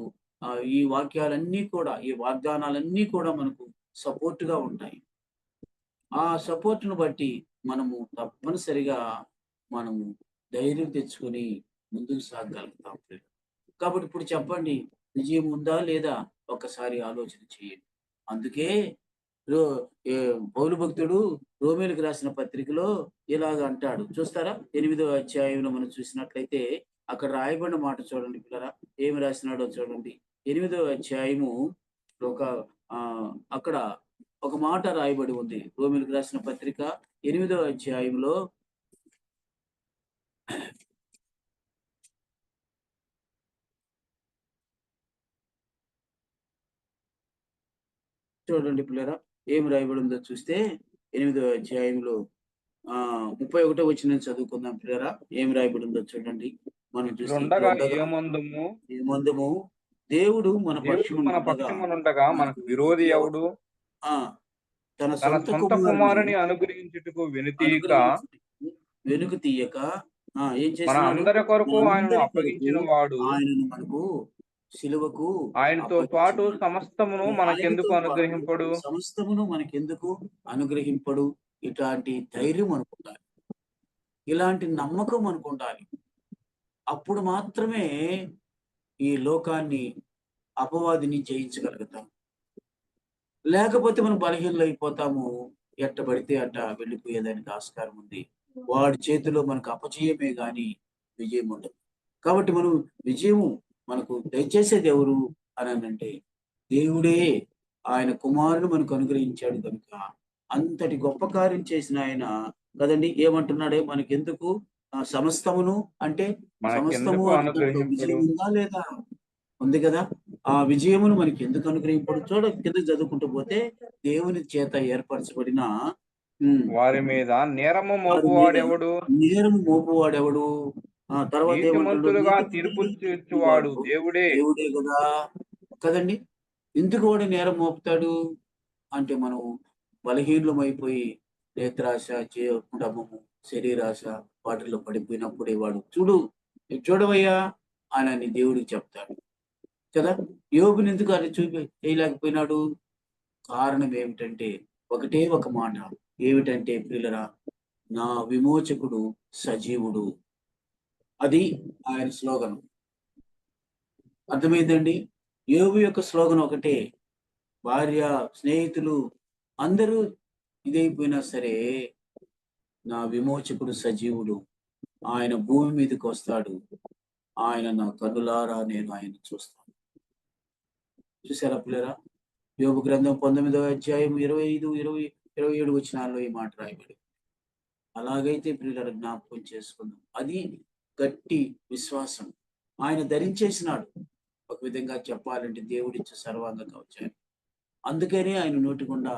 S1: ఈ వాక్యాలన్నీ కూడా, ఈ వాగ్దానాలన్నీ కూడా మనకు సపోర్ట్‌గా ఉంటాయి. ఆ సపోర్ట్‌ను బట్టి మనము తప్పనిసరిగా మనము ధైర్యం తెచ్చుకొని ముందుకు సాగగలుగుతాం. కాబట్టి ఇప్పుడు చెప్పండి, విజయం ఉందా లేదా? ఒక్కసారి ఆలోచన చేయండి. అందుకే రో ఏ పౌలు భక్తుడు రోమీయులకు రాసిన పత్రికలో ఇలాగ అంటాడు. చూస్తారా? 8వ అధ్యాయంలో మనం చూసినట్లయితే అక్కడ రాయబడిన మాట చూడండి పిల్లరా. ఏమి రాసినాడో చూడండి. 8వ అధ్యాయము ఒక అక్కడ ఒక మాట రాయబడి ఉంది. రోమీయులకు రాసిన పత్రిక 8వ అధ్యాయంలో చూడండి పిల్లరా, ఏమి రాయబడి ఉందో చూస్తే 8వ అధ్యాయంలో 31వ వచనం చదువుకుందాం పిల్లరా. ఏమి రాయబడి ఉందో చూడండి. మనం చూస్తే
S2: ఇట్లుండగా ఏమందుము,
S1: ఏమందుము దేవుడు మన
S2: దేవుడు మన పక్షమునుండగా మనకు విరోధి ఎవడు?
S1: ఆ తన
S2: తన
S1: సొంత
S2: సొంత కుమారుని అనుగ్రహించుటకు
S1: వెనుక తీయక ఏం
S2: మన
S1: చేసినాడు?
S2: అందరి కొరకు ఆయనను
S1: మనందరి కొరకు
S2: అప్పగించిన వాడు
S1: ఆయనను మనకు సిలువకు
S2: ఆయనతో పాటు
S1: అప్పగించినాడు.
S2: సమస్తమును
S1: ఆయనతో
S2: మనకెందుకు
S1: పాటు
S2: అనుగ్రహింపడు?
S1: సమస్తమును మనకెందుకు అనుగ్రహింపడు. ఇట్లాంటి ధైర్యం అనుకుంటాలి, ఇలాంటి నమ్మకం అనుకుంటాలి. అప్పుడు మాత్రమే ఈ లోకాన్ని, అపవాదిని జయించగలుగుతాం. లేకపోతే మనం బలహీనలైపోతాము. ఎట్ట పడితే అట్ట వెళ్ళిపోయేదానికి ఆస్కారం ఉంది. వాడి చేతిలో మనకు అపజయమే గాని విజయం ఉండదు. కాబట్టి మనం విజయము మనకు దయచేసేది ఎవరు అనంటే దేవుడే. ఆయన కుమారుడు మనకు అనుగ్రహించాడు కనుక అంతటి గొప్ప కార్యం చేసిన ఆయన కదండి. ఏమంటున్నాడే మనకెందుకు సమస్తమును అంటే సమస్తము
S2: మనకెందుకు
S1: అంటే దాంట్లో
S2: అనుగ్రహింపడు?
S1: విజయం ఉందా లేదా? ఉంది కదా. ఆ విజయమును మనకి ఎందుకు అనుగ్రహింపడు? కిందకి చదువుకుంటూ పోతే దేవుని చేత ఏర్పరచబడిన
S2: వారి మీద నేరము
S1: వారి మీద
S2: మోపువాడెవడు?
S1: నేరము మోపువాడెవడు? తర్వాత ఏమంటున్నాడు?
S2: నీతిమంతులుగా తీర్పులు
S1: నీతిమంతులుగా
S2: తీర్చువాడు
S1: తీర్చువాడు
S2: దేవుడే.
S1: దేవుడే కదా. కదండి. ఎందుకు వాడు నేరం మోపుతాడు అంటే మనం బలహీనమైపోయి నేత్రాశ, డబ్బము, శరీరాశ వాటిల్లో పడిపోయినప్పుడే వాడు చూడు, ఇది చూడవయ్యా అని దేవుడికి చెప్తాడు కదా. యోబుని ఎందుకు అది చేయలేకపోయినాడు? కారణం ఏమిటంటే ఒకటే ఒక మాట. ఏమిటంటే ప్రియులరా, నా విమోచకుడు సజీవుడు. అది ఆయన స్లోగన్. అర్థమైందండి. యోబు యొక్క స్లోగన్ ఒకటే. భార్య, స్నేహితులు అందరూ ఇదైపోయినా సరే నా విమోచకుడు సజీవుడు. ఆయన భూమి మీదకి వస్తాడు. ఆయన నా కన్నులారా నేను ఆయన చూస్తాను. చూసారా పిల్లరా? యోబు గ్రంథం 19వ అధ్యాయం 25, 20, 27 వచనాల్లో ఈ మాట రాయబడి. అలాగైతే పిల్లలు జ్ఞాపకం చేసుకుందాం. అది గట్టి విశ్వాసం. ఆయన ధరించేసినాడు. ఒక విధంగా చెప్పాలంటే దేవుడిచ్చే సర్వాంగ కవచాన్ని. అందుకనే ఆయన నోటి గుండా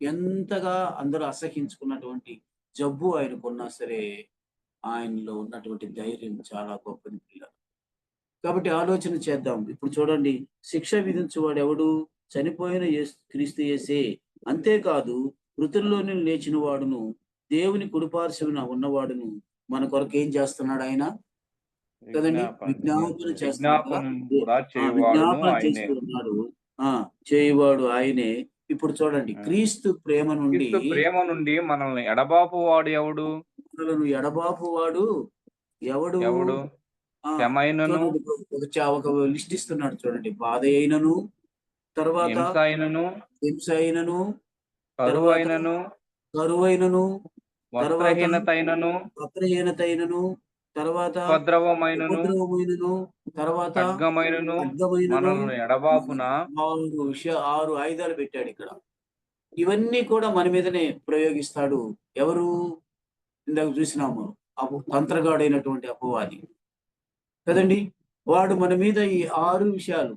S1: ఎంతగా అందరూ అసహించుకున్నటువంటి జబ్బు ఆయనకున్నా సరే, ఆయనలో ఉన్నటువంటి ధైర్యం చాలా గొప్పది పిల్లలు. కాబట్టి ఆలోచన చేద్దాం. ఇప్పుడు చూడండి, శిక్ష విధించువాడు ఎవడు? చనిపోయిన క్రీస్తు యేసే. అంతేకాదు మృతుల్లోని లేచిన వాడును, దేవుని కుడిపార్శ్వన ఉన్నవాడును మన కొరకు ఏం చేస్తున్నాడు ఆయన? కదండి, విజ్ఞాపన చేస్తున్నాడు కదా. విజ్ఞాపన చేస్తూ ఉన్నాడు. చేయువాడు ఆయనే. ఇప్పుడు చూడండి, క్రీస్తు ప్రేమ
S2: నుండి మనల్ని ఎడబాపు వాడు ఎవడు?
S1: మనలను ఎడబాపు వాడు ఎవడు? ఒక లిస్ట్ ఇస్తున్నాడు చూడండి. బాధ అయినను, తర్వాత హింస అయినను, కరువైనను, వస్త్రహీనతైనను, తర్వాత ఉపద్రవమైనను, తర్వాత
S2: మనల్ని ఎడబాపున
S1: 6 ఆయుధాలు పెట్టాడు ఇక్కడ. ఇవన్నీ కూడా మన మీదనే ప్రయోగిస్తాడు. ఎవరు? ఇందాక చూసినాము, తంత్రగాడైనటువంటి అపవాది కదండి. వాడు మన మీద ఈ 6 విషయాలు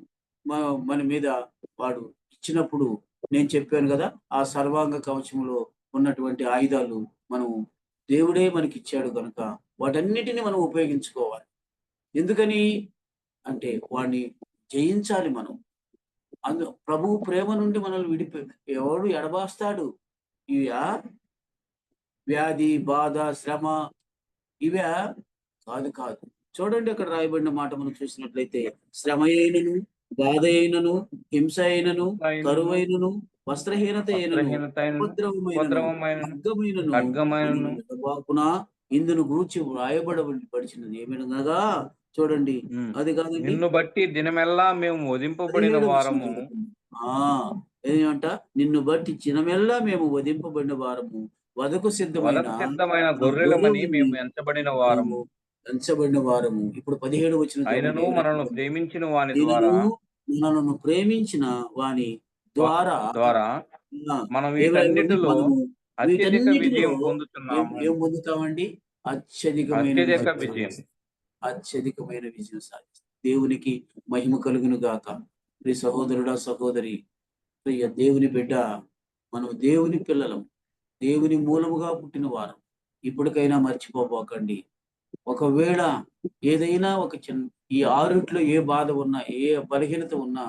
S1: మన మీద వాడు ఇచ్చినప్పుడు, నేను చెప్పాను కదా, ఆ సర్వాంగ కవచములో ఉన్నటువంటి ఆయుధాలు మనం దేవుడే మనకి ఇచ్చాడు కనుక వాటన్నిటిని మనం ఉపయోగించుకోవాలి. ఎందుకని అంటే వాడిని జయించాలి మనం. ప్రభువు ప్రేమ నుండి మనల్ని ఎవడు ఎడబాస్తాడు? ఇవా వ్యాధి, బాధ, శ్రమ ఇవా? కాదు. చూడండి, అక్కడ రాయబడిన మాట మనం చూసినట్లయితే, శ్రమ అయినను, బాధ అయినను, హింస అయినను, కరువైనను, వస్త్రహీనత అయినను, ఉపద్రవమైనను ఇందును గూర్చి వ్రాయబడబడిచినది ఏమనగా, చూడండి, అది కాదు,
S2: నిన్ను బట్టి దినమెల్లా మేము వధింపబడిన వారము.
S1: ఏమంట? నిన్ను బట్టి దినమెల్లా మేము వధింపబడిన వారము, వదకు సిద్ధమైన
S2: గొర్రెలమని మేము ఎంచబడిన వారము.
S1: ఇప్పుడు 17 వచనం
S2: ఆయనను మనల్ని ప్రేమించిన వాని ద్వారా,
S1: మనలను ప్రేమించిన వాని ద్వారా మనం
S2: వీటన్నిటిలో అత్యధిక విజయం
S1: ఏం పొందుతామండి? అత్యధికమైన విజయం సాధిస్తాం. దేవునికి మహిమ కలుగును గాక. ప్రియ సహోదరుడా, సహోదరి, ప్రియ దేవుని బిడ్డ, మనం దేవుని పిల్లలం, దేవుని మూలముగా పుట్టిన వారం. ఇప్పటికైనా మర్చిపోబోకండి. ఒకవేళ ఏదైనా ఒక ఈ 6 ఏ బాధ ఉన్నా, ఏ బలహీనత ఉన్నా,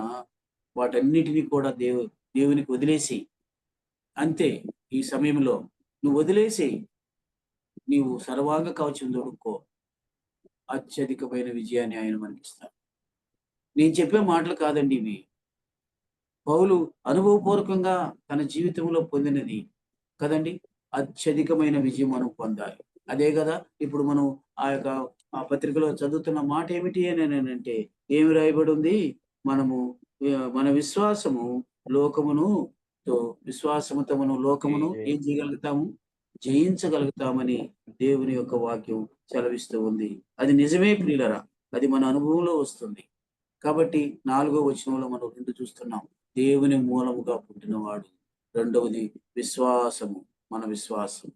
S1: వాటన్నిటినీ కూడా దేవునికి వదిలేసి, అంతే. ఈ సమయంలో నువ్వు వదిలేసి నీవు సర్వాంగ కవచం దొరుక్కో. అత్యధికమైన విజయాన్ని ఆయన మనకిస్తాడు. నేను చెప్పే మాటలు కాదండి ఇవి. పౌలు అనుభవపూర్వకంగా తన జీవితంలో పొందినది కదండి. అత్యధికమైన విజయం మనం పొందాలి. అదే కదా ఇప్పుడు మనం ఆ పత్రికలో చదువుతున్న మాట ఏమిటి అని అంటే, ఏమి రాయబడి ఉంది? మన విశ్వాసము విశ్వాసముతో మనం లోకమును ఏం చేయగలుగుతాము? జయించగలుగుతామని దేవుని యొక్క వాక్యం సెలవిస్తూ ఉంది. అది నిజమే ప్రియులరా, అది మన అనుభవంలో వస్తుంది. కాబట్టి 4వ వచనంలో మనం 2 చూస్తున్నాం. దేవుని మూలముగా పుట్టినవాడు. రెండవది విశ్వాసము, మన విశ్వాసం.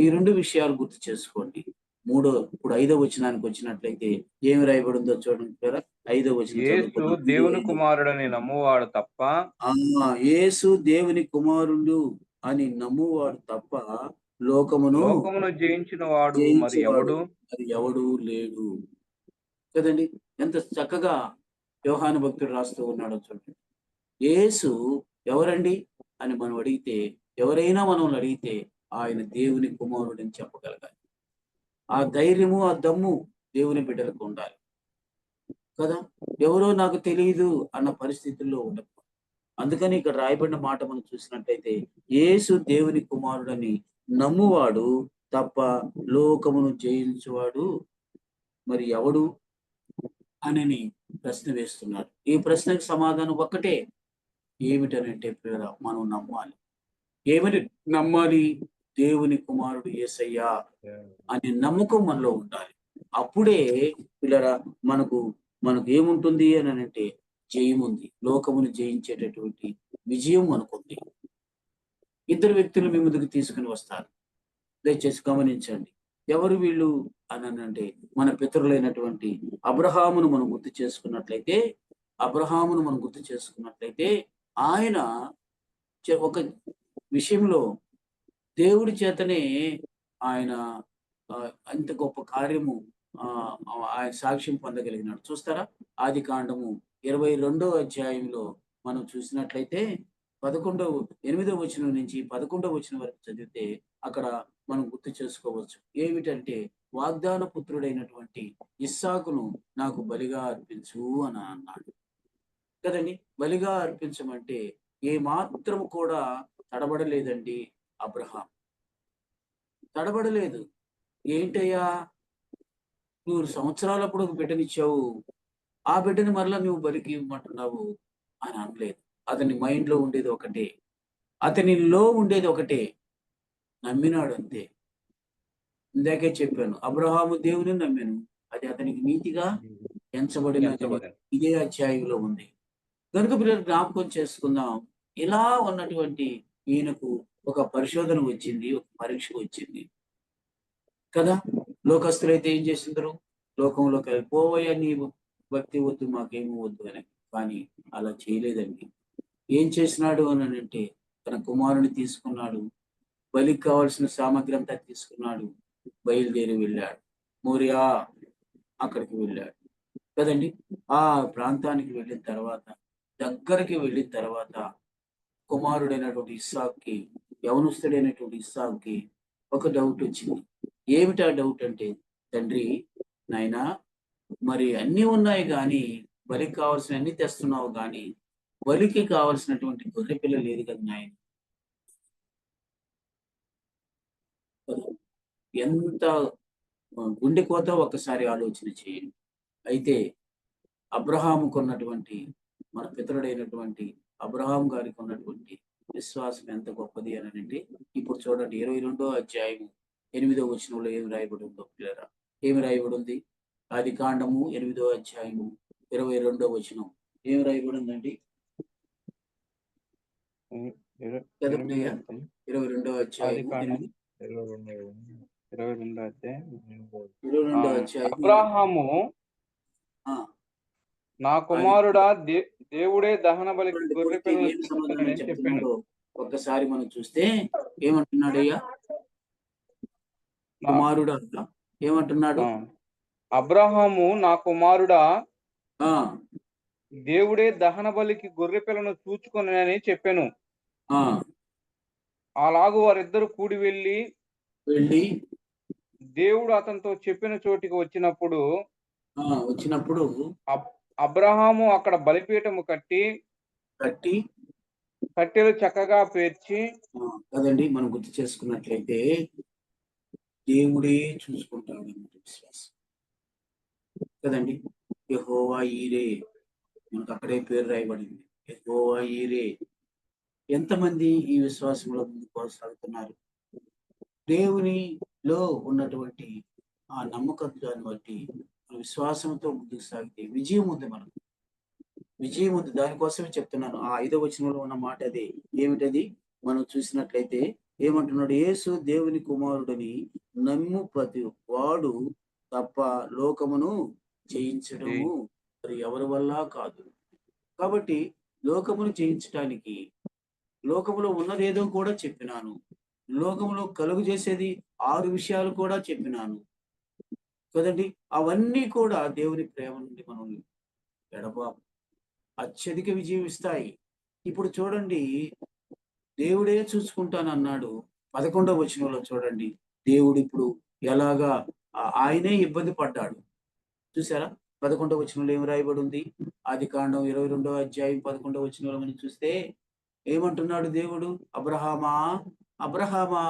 S1: ఈ 2 విషయాలు గుర్తు చేసుకోండి. ఇప్పుడు 5వ వచనానికి వచ్చినట్లయితే ఏమి రాయబడిందో చూడండి. 5వ వచనం,
S2: దేవుని కుమారుడని నమ్మువాడు తప్ప,
S1: యేసు దేవుని కుమారుడు అని నమ్మువాడు తప్ప లోకమును
S2: జయించిన వాడు మరి
S1: ఎవడు లేడు కదండి. ఎంత చక్కగా యోహాను భక్తుడు రాస్తూ ఉన్నాడో చూడండి. యేసు ఎవరండి అని మనం అడిగితే, ఎవరైనా మనల్ని అడిగితే ఆయన దేవుని కుమారుడని చెప్పగలగాలి. ఆ ధైర్యము, ఆ దమ్ము దేవుని బిడ్డలకు ఉండాలి కదా. ఎవరో నాకు తెలియదు అన్న పరిస్థితుల్లో ఉండదు. అందుకని ఇక్కడ రాయబడిన మాట మనం చూసినట్లయితే, యేసు దేవుని కుమారుడని నమ్మువాడు తప్ప లోకమును జయించువాడు మరి ఎవడు అని ప్రశ్న వేస్తున్నాడు. ఈ ప్రశ్నకు సమాధానం ఒక్కటే, ఏమిటనంటే మనం నమ్మాలి. ఏమిటి నమ్మాలి? దేవుని కుమారుడు యేసయ్య అనే నమ్మకం మనలో ఉండాలి. అప్పుడే పిల్లరా మనకు మనకు ఏముంటుంది అని అంటే జయం ఉంది. లోకమును జయించేటటువంటి విజయం మనకుంది. ఇద్దరు వ్యక్తులు మీ ముందుకు తీసుకొని వస్తారు. దయచేసి గమనించండి. ఎవరు వీళ్ళు అనంటే మన పితరులైనటువంటి అబ్రహామును మనం గుర్తు చేసుకున్నట్లయితే, ఆయన ఒక విషయంలో దేవుడి చేతనే ఆయన అంత గొప్ప కార్యము ఆయన సాక్ష్యం పొందగలిగినాడు. చూస్తారా? ఆదికాండము 22వ అధ్యాయంలో మనం చూసినట్లయితే 8వ వచనం నుంచి 11వ వచనం వరకు చదివితే అక్కడ మనం గుర్తు చేసుకోవచ్చు. ఏమిటంటే వాగ్దాన పుత్రుడైనటువంటి ఇస్సాకును నాకు బలిగా అర్పించు అని అన్నాడు కదండి. బలిగా అర్పించమంటే ఏ మాత్రం కూడా తడబడలేదండి అబ్రహాం. తడబడలేదు. ఏంటయ్యా, 100 సంవత్సరాలప్పుడు ఒక బిడ్డనిచ్చావు, ఆ బిడ్డని మరలా నువ్వు బలికి ఇవ్వమంటున్నావు అని అనలేదు. అతని మైండ్లో ఉండేది ఒకటే, అతనిలో ఉండేది ఒకటే, నమ్మినాడు అంతే. ఇందాకే చెప్పాను, అబ్రహాము దేవుని నమ్మాను, అది అతనికి నీతిగా ఎంచబడిన ఇదే అధ్యాయంలో ఉంది. కనుక పిల్లలు జ్ఞాపకం చేసుకుందాం. ఇలా ఉన్నటువంటి ఈయనకు ఒక పరిశోధన వచ్చింది, ఒక పరీక్ష వచ్చింది కదా. లోకస్తులైతే ఏం చేసిందరు? లోకంలోకి వెళ్ళిపోవయ్యా, నీవు భక్తి వద్దు, మాకేమీ వద్దు అని. కానీ అలా చేయలేదండి. ఏం చేసినాడు అని అంటే తన కుమారుని తీసుకున్నాడు, బలికి కావాల్సిన సామగ్రి అంతా తీసుకున్నాడు, బయలుదేరి వెళ్ళాడు. మోరియా అక్కడికి వెళ్ళాడు కదండి. ఆ ప్రాంతానికి దగ్గరికి వెళ్ళిన తర్వాత కుమారుడైనటువంటి ఇస్సాకుకి, యవనస్తుడైనటువంటి ఇస్సాకుకి ఒక డౌట్ వచ్చింది. ఏమిటా డౌట్ అంటే, తండ్రి నాయనా, మరి అన్నీ ఉన్నాయి కానీ బలికి కావాల్సిన అన్ని తెస్తున్నావు కానీ బలికి కావాల్సినటువంటి గొర్రె పిల్ల లేదు కదా నాయన. ఎంత గుండె కోత ఒక్కసారి ఆలోచన చేయండి. అయితే అబ్రహాముకు ఉన్నటువంటి, మన పితరుడైనటువంటి అబ్రహాం గారికి ఉన్నటువంటి విశ్వాసం ఎంత గొప్పది అని అంటే, ఇప్పుడు చూడండి 22వ అధ్యాయం 8వ వచనంలో ఏమి రాయబడి ఉందో పిల్లరా. ఏమి రాయబడి ఉంది? ఆదికాండము 8వ అధ్యాయము 22వ వచనం ఏమి రాయబడి ఉందండి? 22వ అధ్యాయం
S2: అబ్రహాము, నా కుమారుడా, దేవుడే దహన బలికి గొర్రె పిల్లని చెప్పాను.
S1: ఒక్కసారి మనం చూస్తే ఏమంటున్నాడయ్యా కుమారుడా? ఏమంటున్నాడు?
S2: అబ్రహాము, నా కుమారుడా, దేవుడే దహన బలికి గొర్రె పిల్లను చూచుకొనని చెప్పాను. అలాగూ వారిద్దరు కూడి వెళ్ళి దేవుడు అతనితో చెప్పిన చోటికి వచ్చినప్పుడు అబ్రహాము అక్కడ బలిపీఠము కట్టి కట్టెలు చక్కగా పేర్చి,
S1: కదండి. మనం గుర్తు చేసుకున్నట్లయితే దేవుడే చూసుకుంటాడు విశ్వాసం కదండి. యెహోవా ఈరే, మనకు అక్కడే పేరు రాయబడింది, యెహోవా ఈరే. ఎంతమంది ఈ విశ్వాసంలో ముందుకు కొనసాగుతున్నారు? దేవునిలో ఉన్నటువంటి ఆ నమ్మకత్వాన్ని బట్టి విశ్వాసంతో ముందుకు సాగితే విజయం ఉంది. మనకు విజయం ఉంది. దానికోసమే చెప్తున్నాను. ఆ 5వ వచనంలో ఉన్న మాట అదే. ఏమిటది? మనం చూసినట్లయితే ఏమంటున్నాడు? యేసు దేవుని కుమారుడని నమ్ము ప్రతి వాడు తప్ప లోకమును జయించడము మరి ఎవరి వల్ల కాదు. కాబట్టి లోకమును జయించడానికి లోకములో ఉన్నదేదో కూడా చెప్పినాను, లోకములో కలుగు చేసేది 6 విషయాలు కూడా చెప్పినాను కదండి. అవన్నీ కూడా దేవుని ప్రేమ నుండి మనం ఎడబాపు అత్యధిక విజయం ఇస్తాయి. ఇప్పుడు చూడండి, దేవుడే చూసుకుంటానన్నాడు. 11వ వచనంలో చూడండి, దేవుడు ఇప్పుడు ఎలాగా ఆయనే ఇబ్బంది పడ్డాడు చూసారా? 11వ వచనంలో ఏమి రాయబడి ఉంది? ఆదికాండం 22వ అధ్యాయం 11వ వచనంలో మనం చూస్తే ఏమంటున్నాడు దేవుడు? అబ్రహామా, అబ్రహామా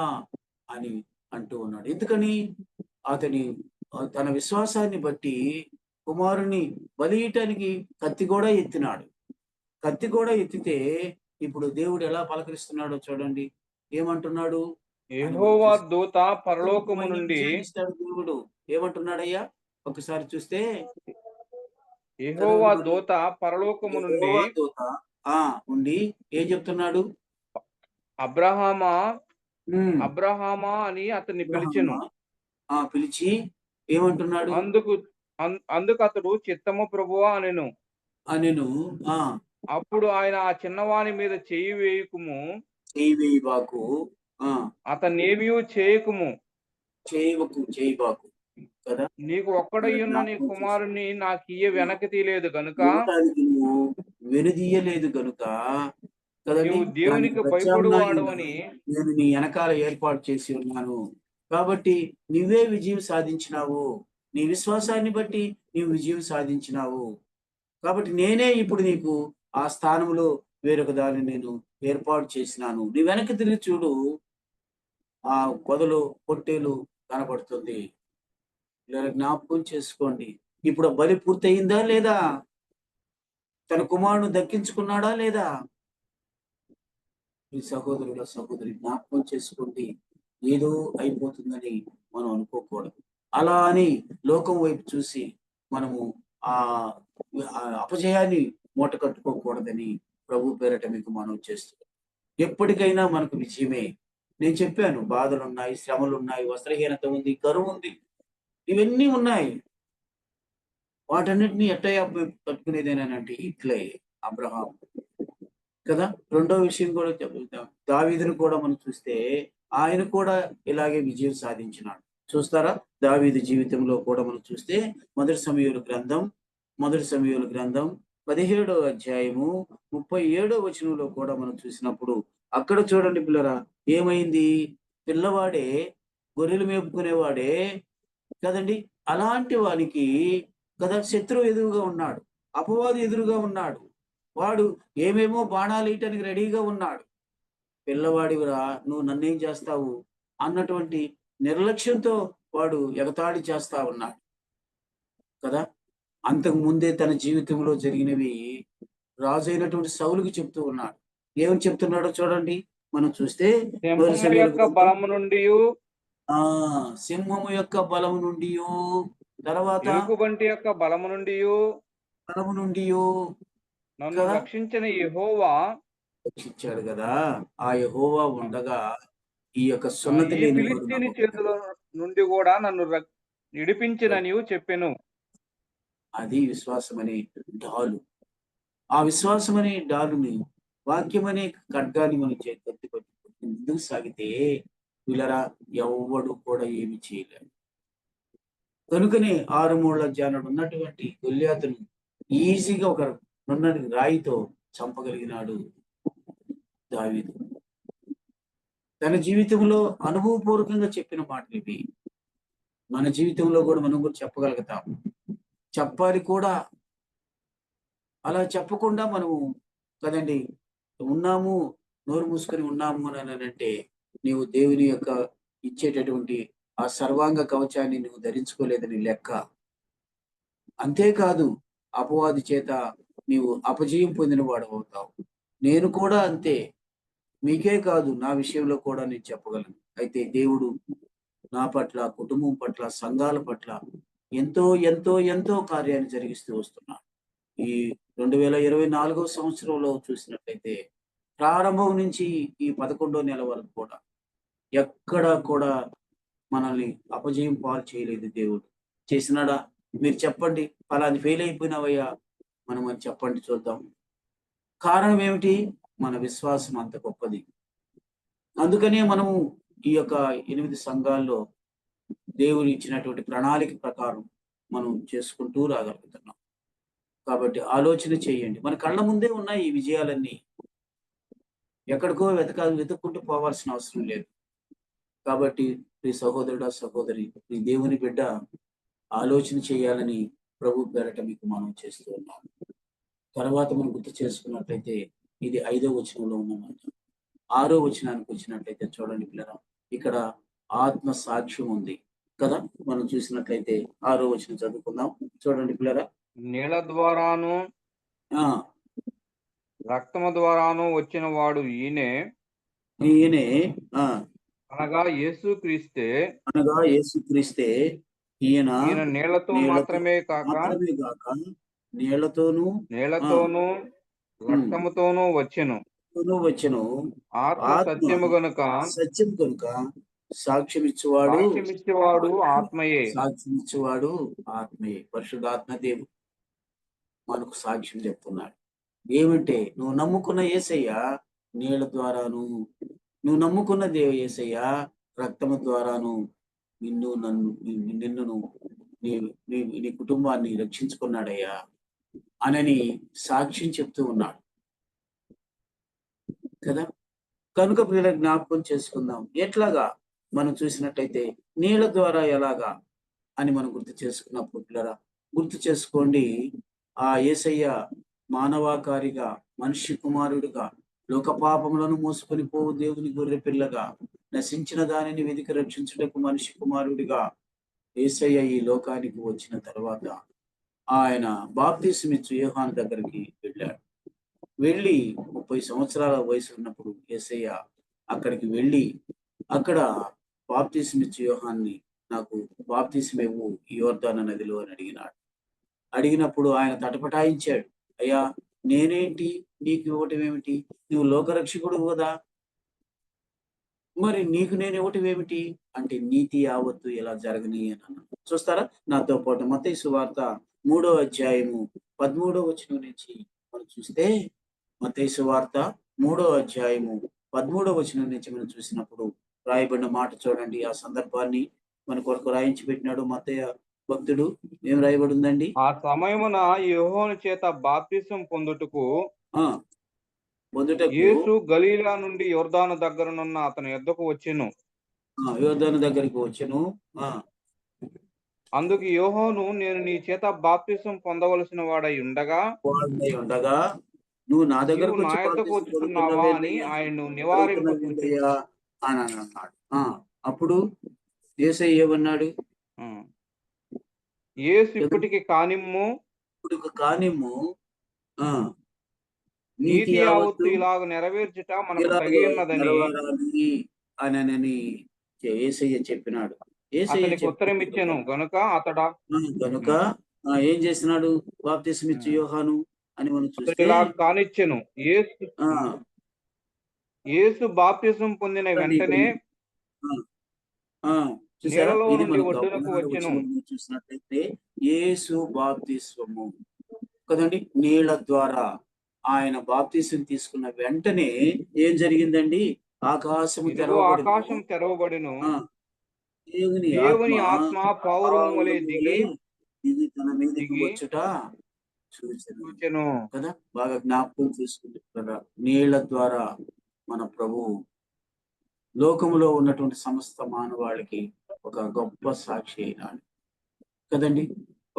S1: అని అంటూ ఉన్నాడు. ఎందుకని? తన విశ్వాసాన్ని బట్టి కుమారుని బలియటానికి కత్తి కూడా ఎత్తినాడు. కత్తి కూడా ఎత్తితే ఇప్పుడు దేవుడు ఎలా పలకరిస్తున్నాడో చూడండి. ఏమంటున్నాడు?
S2: యెహోవా దూత పరలోకము నుండి,
S1: దేవుడు ఏమంటున్నాడయ్యా? ఒకసారి చూస్తే
S2: యెహోవా
S1: చదవండి.
S2: దూత పరలోకము నుండి
S1: యెహోవా దూత ఉండి ఏం చెప్తున్నాడు?
S2: అబ్రహామా
S1: ఉమ్,
S2: అబ్రహామా అని అతన్ని
S1: అబ్రహామా
S2: పిలిచెను.
S1: పిలిచి ఏమంటున్నాడు?
S2: అందుకు అతడు చిత్తము ప్రభువా అనెను.
S1: అనెను. ఆ
S2: అప్పుడు ఆయన ఆ చిన్నవాని మీద చెయ్యి వేయకుము,
S1: చేయి వేయబాకు, ఆ
S2: అతన్నేమియూ చేయకుము.
S1: చేయబాకు కదా.
S2: నీకు
S1: ఇలా
S2: ఒక్కడయ్యున్న నీ
S1: జ్ఞాపకం చేసుకో.
S2: కుమారుణ్ణి నాకియ్య వెనక్కి తీయలేదు గనుక
S1: ఇవ్వటానికి నువ్వు వెనుదీయలేదు గనుక కదండి,
S2: నీవు
S1: దానికి
S2: దేవునికి
S1: ప్రత్యామ్నాయంగా
S2: భయపడువాడవని
S1: నేను నీ వెనకాల ఏర్పాటు చేసి ఉన్నాను. కాబట్టి నువ్వే విజయం సాధించినావు. నీ విశ్వాసాన్ని బట్టి నీవు విజయం సాధించినావు. కాబట్టి నేనే ఇప్పుడు నీకు ఆ స్థానంలో వేరొక దాన్ని నేను ఏర్పాటు చేసినాను. నీ వెనక్కి తిరిగి చూడు, ఆ పొదలు పొట్టేలు కనపడుతుంది. ఇలా జ్ఞాపకం చేసుకోండి. ఇప్పుడు ఆ బలి పూర్తయిందా లేదా? తన కుమారుని దక్కించుకున్నాడా లేదా? ఈ సహోదరుల సహోదరి జ్ఞాపకం చేసుకోండి. ఏదో అయిపోతుందని మనం అనుకోకూడదు. అలా అని లోకం వైపు చూసి మనము ఆ అపజయాన్ని మూట కట్టుకోకూడదని ప్రభు పేరట మీకు మనం చేస్తున్నాం. ఎప్పటికైనా మనకు విజయమే. నేను చెప్పాను, బాధలున్నాయి, శ్రమలున్నాయి, వస్త్రహీనత ఉంది, కరువు ఉంది, ఇవన్నీ ఉన్నాయి. వాటన్నిటిని ఎట్టయ్యా తట్టుకునేదేనంటే ఇట్లే అబ్రహాం కదా. రెండో విషయం కూడా చెప్తాం, దావీదును కూడా మనం చూస్తే ఆయన కూడా ఇలాగే విజయం సాధించినాడు. చూస్తారా, దావీదు జీవితంలో కూడా మనం చూస్తే మొదటి సమూయేలు గ్రంథం 17వ అధ్యాయము 37వ వచనంలో కూడా మనం చూసినప్పుడు అక్కడ చూడండి పిల్లరా, ఏమైంది? పిల్లవాడే, గొర్రెలు మేపుకునేవాడే కదండి, అలాంటి వానికి కదా శత్రువు ఎదురుగా ఉన్నాడు, అపవాది ఎదురుగా ఉన్నాడు. వాడు ఏమేమో బాణాలు వేయటానికి రెడీగా ఉన్నాడు. పిల్లవాడివిరా, నువ్వు నన్నేం చేస్తావు అన్నటువంటి నిర్లక్ష్యంతో వాడు ఎగతాళి చేస్తా ఉన్నాడు కదా. అంతకు ముందే తన జీవితంలో జరిగినవి రాజు అయినటువంటి సౌలుకి చెప్తూ ఉన్నాడు. ఏమని చెప్తున్నాడో చూడండి, మనం చూస్తే మొదటి
S2: సింహము
S1: సమూయేలు
S2: యొక్క
S1: గ్రంథం
S2: బలము నుండి
S1: ఆ సింహము యొక్క బలము నుండి, తర్వాత
S2: ఎలుగుబంటి యొక్క బలము నుండి
S1: బలము నుండి
S2: నన్ను
S1: కదా
S2: రక్షించిన యెహోవా
S1: రక్షించాడు కదా. ఆ యెహోవా ఉండగా ఈ యొక్క సున్నతి
S2: ఈ
S1: లేనివాడు
S2: ఫిలిస్తీని
S1: నాకు
S2: చేతుల నుండి కూడా నన్ను విడిపించిననియు చెప్పెను.
S1: అది విశ్వాసం అనే డాలు. ఆ విశ్వాసం అనే డాలుని, వాక్యం అనే ఖడ్గాన్ని మనం చేతి పట్టుకుంటూ ముందుకు సాగితే వీళ్ళరా ఎవ్వడు కూడా ఏమి చేయలేడు. కనుకనే 6 మూరల జానుడు ఉన్నటువంటి గొల్యాతును ఈజీగా ఒక నున్నటి రాయితో చంపగలిగినాడు దావీదు. తన జీవితంలో అనుభవపూర్వకంగా చెప్పిన మాటలు ఇవి. మన జీవితంలో కూడా మనం కూడా చెప్పగలుగుతాం, చెప్పాలి కూడా. అలా చెప్పకుండా మనము కదండి ఉన్నాము, నోరు మూసుకొని ఉన్నాము అని అంటే నీవు దేవుని యొక్క ఇచ్చేటటువంటి ఆ సర్వాంగ కవచాన్ని నువ్వు ధరించుకోలేదని లెక్క. అంతేకాదు, అపవాది చేత నీవు అపజయం పొందిన వాడు అవుతావు. నేను కూడా అంతే. మీకే కాదు, నా విషయంలో కూడా నేను చెప్పగలను. అయితే దేవుడు నా పట్ల, కుటుంబం పట్ల, సంఘాల పట్ల ఎంతో ఎంతో ఎంతో కార్యాన్ని జరిగిస్తూ వస్తున్నాడు. ఈ 2024వ సంవత్సరంలో చూసినట్లయితే ప్రారంభం నుంచి ఈ 11వ నెల వరకు కూడా ఎక్కడ కూడా మనల్ని అపజయం పాలు చేయలేదు దేవుడు. చేసినాడా? మీరు చెప్పండి, ఫలాని ఫెయిల్ అయిపోయినావయ్యా మనం అని చెప్పండి చూద్దాం. కారణం ఏమిటి? మన విశ్వాసం అంత గొప్పది. అందుకనే మనము ఈ యొక్క 8 సంఘాల్లో దేవుడు ఇచ్చినటువంటి ప్రణాళిక ప్రకారం మనం చేసుకుంటూ రాగలుగుతున్నాం. కాబట్టి ఆలోచన చేయండి. మన కళ్ళ ముందే ఉన్నాయి ఈ విజయాలన్నీ. ఎక్కడికో వెతుక్కుంటూ పోవాల్సిన అవసరం లేదు. కాబట్టి ఈ సహోదరుడా, సహోదరి, ఈ దేవుని బిడ్డ ఆలోచన చేయాలని ప్రభు పేరట మీకు మనం చేస్తూ ఉన్నాం. తర్వాత మనం గుర్తు చేసుకున్నట్లయితే ఇది 5వ వచనంలో ఉన్నమాట. 6వ వచనానికి వచ్చినట్లయితే చూడండి పిల్లరా, ఇక్కడ ఆత్మ సాక్ష్యం ఉంది కదా. మనం చూసినట్లయితే 6వ వచనం చదువుకుందాం. చూడండి పిల్లరా.
S2: నీళ్ళ ద్వారాను
S1: ఆ
S2: రక్తము ద్వారాను వచ్చిన వాడు
S1: ఈయనే ఆ
S2: అనగా యేసుక్రీస్తే.
S1: అనగా యేసుక్రీస్తే ఈయన
S2: నీళ్లతో
S1: నీళ్లతో
S2: మాత్రమే కాక
S1: మాత్రమే గాక నీళ్లతోనూ
S2: నీళ్లతోనూ రక్తముతోనూ వచ్చెను.
S1: వచ్చెను.
S2: ఆత్మ
S1: ఆత్మ
S2: సత్యము గనుక
S1: సత్యం కనుక సాక్ష్యమిచ్చువాడు
S2: సాక్ష్యమిచ్చేవాడు ఆత్మయే.
S1: సాక్ష్యమిచ్చువాడు ఆత్మయే. పరిశుద్ధాత్మ దేవుడు మనకు సాక్ష్యం చెప్తున్నాడు. ఏమంటే నువ్వు నమ్ముకున్న యేసయ్య నీళ్ల ద్వారాను, నువ్వు నమ్ముకున్న యేసయ్య రక్తము ద్వారాను నిన్నును నీ కుటుంబాన్ని రక్షించుకున్నాడయ్యా అనని సాక్ష్యం చెప్తూ ఉన్నాడు కదా. కనుక పిల్లల జ్ఞాపకం చేసుకుందాం. ఎట్లాగా మనం చూసినట్టయితే నీళ్ల ద్వారా ఎలాగా అని మనం గుర్తు చేసుకున్నప్పుడు పిల్లరా గుర్తు చేసుకోండి. ఆ యేసయ్య మానవాకారిగా మనిషి కుమారుడిగా లోక పాపములను మోసుకొని పోవు దేవుని గొర్రె పిల్లగా నశించిన దానిని వెదికి రక్షించుటకు మనిషి కుమారుడిగా యేసయ్య ఈ లోకానికి వచ్చిన తర్వాత ఆయన బాప్తిసమిచ్చు యోహాను దగ్గరికి వెళ్ళాడు. వెళ్ళి 30 సంవత్సరాల వయసు ఉన్నప్పుడు యేసయ్య అక్కడికి వెళ్ళి అక్కడ బాప్తిసమిచ్చు యోహాన్ని నాకు బాప్తిసమివ్వు ఈ యోర్దాను నదిలో అని అడిగినాడు. అడిగినప్పుడు ఆయన తటపటాయించాడు. అయ్యా నేనేంటి నీకు ఇవ్వటం ఏమిటి? నువ్వు లోకరక్షకుడు కదా, మరి నీకు నేను ఇవ్వటం ఏమిటి అంటే నీతి యావత్తు ఎలా జరగని అని అన్నాడు. చూస్తారా నాతో పాటు మత్తయి సువార్త 3వ అధ్యాయము 13వ వచనం నుంచి మనం చూస్తే మత్తయి సువార్త 3వ అధ్యాయము 13వ వచనం నుంచి మనం చూసినప్పుడు రాయబడిన మాట చూడండి. ఆ సందర్భాన్ని మన కొరకు రాయించి పెట్టినాడు మత్తయ్య భక్తుడు. ఏం రాయబడి ఉందండి?
S2: ఆ సమయమున యోహాను చేత బాప్తిసం పొందుటకు యేసు గలీలా నుండి యోర్దాను దగ్గరనున్న అతని యొద్దకు వచ్చెను.
S1: యోర్దాను దగ్గరికి వచ్చెను.
S2: అందుకు యోహాను నేను నీ చేత బాప్తిసం పొందవలసిన వాడై ఉండగా
S1: నువ్వు నా దగ్గరకు
S2: నా యొద్దకు వచ్చుతున్నావా అని ఆయన్ను నివారింప
S1: అని అన్నాడు. అప్పుడు యేసయ్య ఏమన్నాడు?
S2: యేసు ఇప్పటికి కానిమ్ము నీతి యావత్తు ఇలాగ నెరవేర్చుట మనకు తగి ఉన్నదని
S1: అని యేసయ్య చెప్పినాడు.
S2: అతనికి ఉత్తరం ఇచ్చాను గనుక
S1: ఏం చేసినాడు? బాప్తిసమిచ్చు యోహాను అని మనం చూస్తే
S2: కానిచ్చెను. యేసు బాప్తిసం పొందిన వెంటనే నీళ్లలో నుండి ఒడ్డునకు వచ్చెను.
S1: చూసినట్లయితే యేసు బాప్తిస్వము కదండి, నీళ్ల ద్వారా ఆయన బాప్తిసం తీసుకున్న వెంటనే ఏం జరిగిందండి? ఆకాశం
S2: తెరవబడిను.
S1: దేవుని ఆత్మ
S2: పౌరం వలె దిగి
S1: తన మీదకి వచ్చుట చూచెను కదా. బాగా జ్ఞాపకం చేసుకుంటున్నారా? నీళ్ల ద్వారా మన ప్రభువు లోకములో ఉన్నటువంటి సమస్త మానవాళికి ఒక గొప్ప సాక్షి అయినాడు కదండి.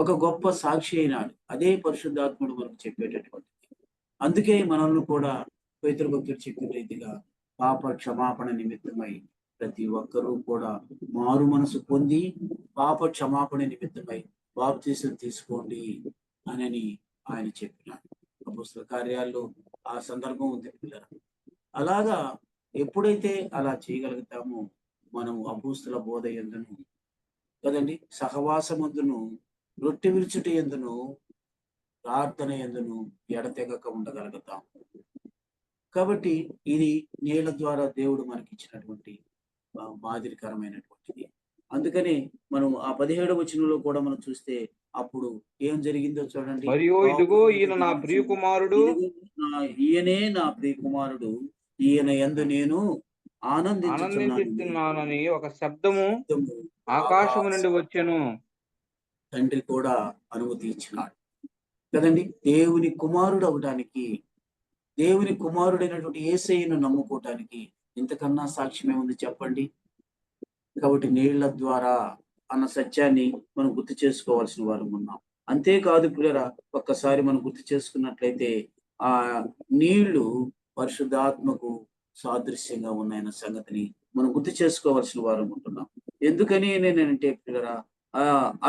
S1: ఒక గొప్ప సాక్షి అయినాడు. అదే పరిశుద్ధాత్ముడు మనకు చెప్పేటటువంటిది. అందుకే మనల్ని కూడా పేతురు భక్తుడు చెప్పిన రీతిగా పాప క్షమాపణ నిమిత్తమై ప్రతి ఒక్కరూ కూడా మారు మనసు పొంది పాప క్షమాపణ నిమిత్తమై బాప్తిసం తీసుకోండి అని ఆయన చెప్పినాడు. అపోస్తల కార్యాల్లో ఆ సందర్భం ఉంది పిల్లలు. అలాగా ఎప్పుడైతే అలా చేయగలుగుతామో మనం అపోస్తల బోధ యందును కదండి, సహవాసమందును, రొట్టె విరుచుట యందును, ప్రార్థన యందును ఎడతెగక ఉండగలుగుతాం. కాబట్టి ఇది నీళ్ల ద్వారా దేవుడు మనకి ఇచ్చినటువంటి మాదిరికరమైనటువంటిది. అందుకని మనం ఆ 17వ వచనంలో కూడా మనం చూస్తే అప్పుడు ఏం జరిగిందో చూడండి.
S2: మరియు ఇదిగో ఈయన నా ప్రియ కుమారుడు,
S1: ఈయనే నా ప్రియ కుమారుడు, ఈయన యందు నేను
S2: ఆనందించుచున్నానని ఒక శబ్దము ఆకాశము నుండి వచ్చెను.
S1: తండ్రి కూడా అనుమతి ఇచ్చినాడు కదండి. దేవుని కుమారుడు అవడానికి, దేవుని కుమారుడైనటువంటి యేసయ్యను నమ్ముకోవటానికి ఇంతకన్నా సాక్ష్యం ఏముంది చెప్పండి. కాబట్టి నీళ్ల ద్వారా అన్న సత్యాన్ని మనం గుర్తు చేసుకోవాల్సిన వారు ఉన్నాం. అంతేకాదు పిల్లరా, ఒక్కసారి మనం గుర్తు చేసుకున్నట్లయితే ఆ నీళ్లు పరిశుద్ధాత్మకు సాదృశ్యంగా ఉన్నాయన్న సంగతిని మనం గుర్తు చేసుకోవాల్సిన వారు ఉంటున్నాం. ఎందుకని నేనంటే పిల్లరా,